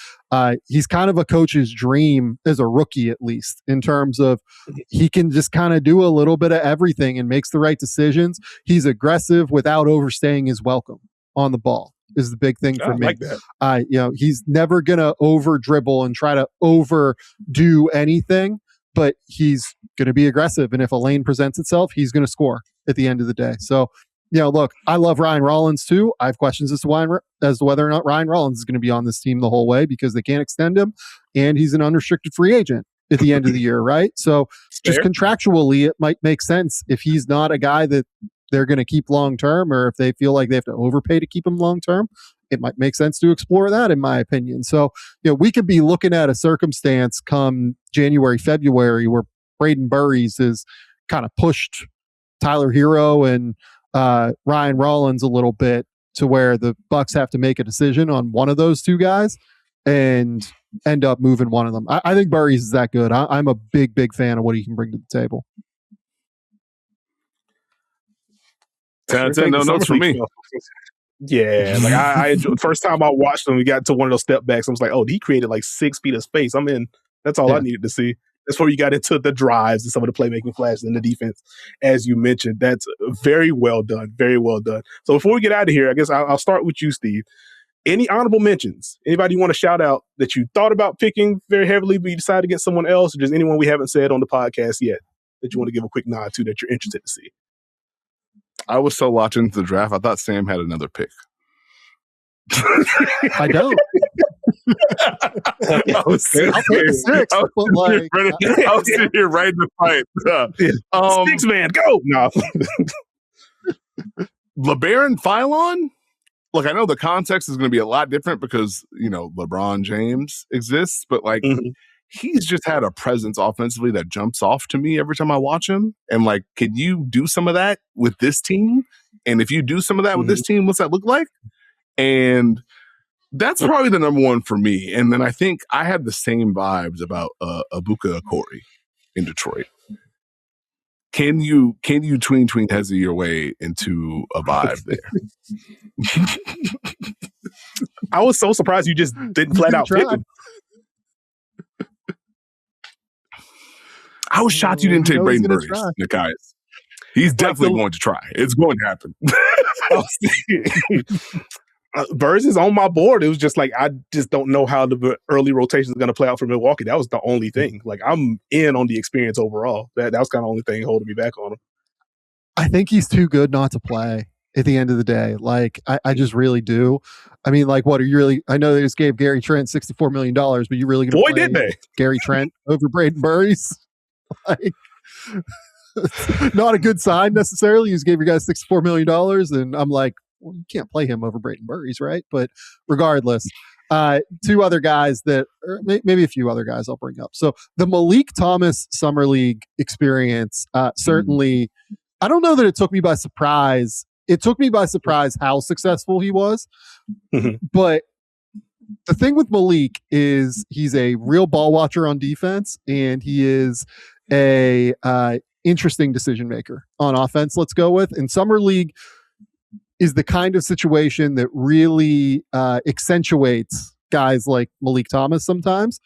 He's kind of a coach's dream as a rookie, at least, in terms of he can just kind of do a little bit of everything and makes the right decisions. He's aggressive without overstaying his welcome on the ball is the big thing for me. Like that. He's never going to over dribble and try to overdo anything, but he's going to be aggressive. And if a lane presents itself, he's going to score at the end of the day. So, look, I love Ryan Rollins too. I have questions as to whether or not Ryan Rollins is going to be on this team the whole way because they can't extend him and he's an unrestricted free agent at the end of the year, right? So just contractually, it might make sense if he's not a guy that they're going to keep long-term, or if they feel like they have to overpay to keep him long-term, it might make sense to explore that, in my opinion. So, we could be looking at a circumstance come January, February, where Braden Burries is kind of pushed Tyler Hero and Ryan Rollins a little bit to where the Bucks have to make a decision on one of those two guys and end up moving one of them. I think Burries is that good. I'm a big fan of what he can bring to the table. 10 out of 10, no numbers for me. Yeah, like I enjoyed, first time I watched him, we got to one of those step backs. I was like, oh, he created like 6 feet of space. I'm in. That's all I needed to see. That's where you got into the drives and some of the playmaking flashes in the defense, as you mentioned. That's very well done. Very well done. So before we get out of here, I guess I'll start with you, Steve. Any honorable mentions? Anybody you want to shout out that you thought about picking very heavily, but you decided to get someone else, or just anyone we haven't said on the podcast yet that you want to give a quick nod to that you're interested to see? I was so locked into the draft, I thought Sam had another pick. I don't. I was sitting here ready to fight. Six man, go! No. LeBaron Philon? Look, I know the context is going to be a lot different because, LeBron James exists, but he's just had a presence offensively that jumps off to me every time I watch him. And can you do some of that with this team? And if you do some of that with this team, what's that look like? And that's probably the number one for me. And then I think I had the same vibes about Ibuka Okori in Detroit. Can you tween Hezzy your way into a vibe there? I was so surprised you just didn't flat out pick him. I was shocked you didn't take Braden Burries, Nekias. He's definitely going to try. It's going to happen. Burries is on my board. It was just I just don't know how the early rotation is going to play out for Milwaukee. That was the only thing. I'm in on the experience overall. That was kind of the only thing holding me back on him. I think he's too good not to play at the end of the day. I just really do. I mean, what are you really? I know they just gave Gary Trent $64 million, but you really going to play did they? Gary Trent over Braden Burries? Not a good sign necessarily. You just gave your guys $64 million, and I'm like, well, you can't play him over Braden Burries, right? But regardless, two other guys or maybe a few other guys I'll bring up. So the Malik Thomas Summer League experience, certainly, I don't know that it took me by surprise. It took me by surprise how successful he was. But the thing with Malik is he's a real ball watcher on defense, and he is a interesting decision maker on offense, let's go with. And Summer League is the kind of situation that really accentuates guys like Malik Thomas sometimes.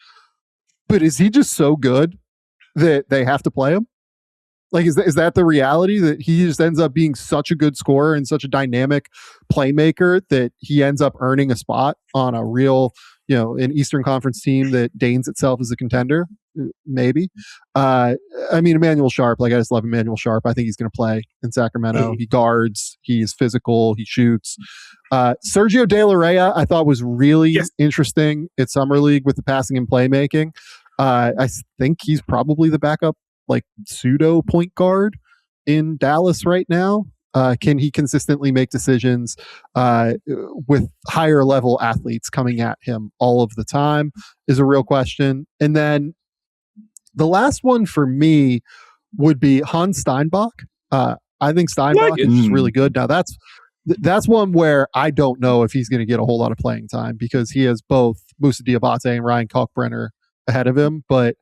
But is he just so good that they have to play him? Is that the reality, that he just ends up being such a good scorer and such a dynamic playmaker that he ends up earning a spot on a real, an Eastern Conference team that deigns itself as a contender? Maybe. Emmanuel Sharp, I just love Emmanuel Sharp. I think he's going to play in Sacramento. He guards, he's physical, he shoots. Sergio De La Reyna, I thought was really interesting at Summer League with the passing and playmaking. I think he's probably the backup pseudo point guard in Dallas right now. Can he consistently make decisions with higher level athletes coming at him all of the time is a real question. And then the last one for me would be Hans Steinbach. I think Steinbach is just really good. Now that's one where I don't know if he's going to get a whole lot of playing time because he has both Moussa Diabate and Ryan Kalkbrenner ahead of him. But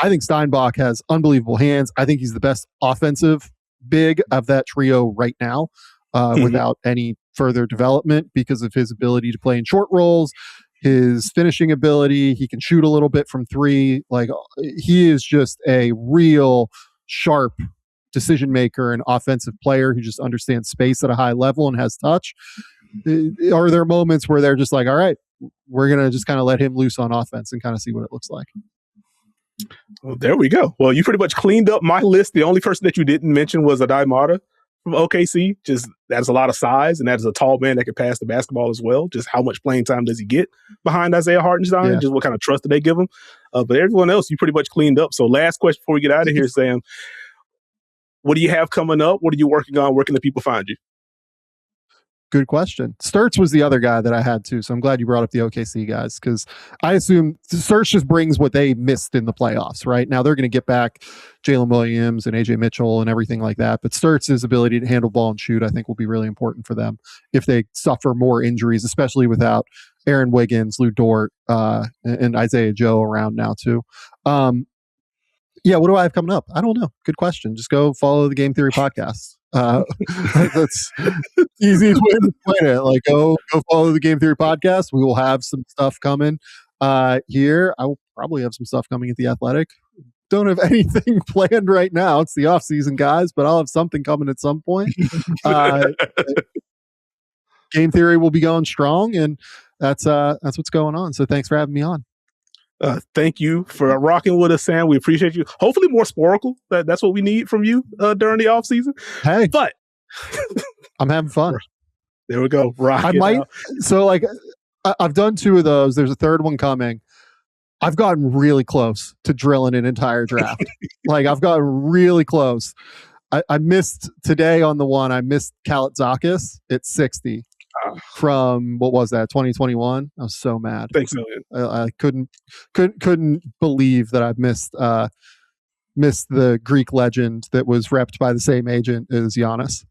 I think Steinbach has unbelievable hands. I think he's the best offensive big of that trio right now without any further development because of his ability to play in short rolls, his finishing ability. He can shoot a little bit from three. He is just a real sharp decision maker and offensive player who just understands space at a high level and has touch. Are there moments where they're just all right, we're going to just kind of let him loose on offense and kind of see what it looks like? Well, there we go. Well, you pretty much cleaned up my list. The only person that you didn't mention was Adai Mata from OKC. Just that's a lot of size, and that is a tall man that can pass the basketball as well. Just how much playing time does he get behind Isaiah Hartenstein? Yeah. Just what kind of trust do they give him? But everyone else, you pretty much cleaned up. So last question before we get out of here, Sam. What do you have coming up? What are you working on? Where can the people find you? Good question. Sturts was the other guy that I had too, so I'm glad you brought up the OKC guys, because I assume Sturts just brings what they missed in the playoffs. Right now, they're going to get back Jalen Williams and AJ Mitchell and everything like that. But Sturts' ability to handle ball and shoot, I think, will be really important for them if they suffer more injuries, especially without Aaron Wiggins, Lou Dort, and Isaiah Joe around now too. Yeah, what do I have coming up? I don't know. Good question. Just go follow the Game Theory podcast. That's easiest way to explain it. Like, go follow the Game Theory podcast. We will have some stuff coming here. I will probably have some stuff coming at the Athletic. Don't have anything planned right now. It's the off season, guys, but I'll have something coming at some point. Game Theory will be going strong, and that's what's going on. So thanks for having me on. Thank you for rocking with us, Sam. We appreciate you. Hopefully more Sporkle. That's what we need from you during the off season. Hey, but I'm having fun. There we go. I might. Out. So like, I've done 2 of those. There's a third one coming. I've gotten really close to drilling an entire draft. Like, I've gotten really close. I missed today on the one. I missed Kalitzakis at 60. From what was that, 2021? I was so mad. Thanks, I couldn't believe that I've missed the Greek legend that was repped by the same agent as Giannis.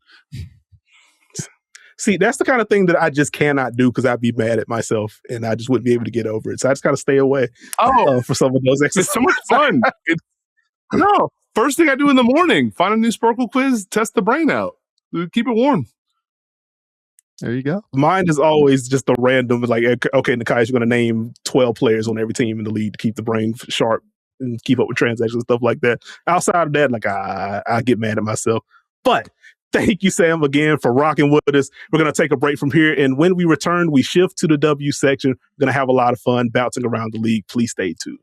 See, that's the kind of thing that I just cannot do, because I'd be mad at myself and I just wouldn't be able to get over it. So I just gotta stay away. For some of those exercises. It's so much fun. No, first thing I do in the morning, find a new Sporkle quiz, test the brain out, keep it warm. There you go. Mine is always just a random, like, okay, Nekias, you're going to name 12 players on every team in the league to keep the brain sharp and keep up with transactions and stuff like that. Outside of that, like, I get mad at myself. But thank you, Sam, again for rocking with us. We're going to take a break from here. And when we return, we shift to the W section. We're going to have a lot of fun bouncing around the league. Please stay tuned.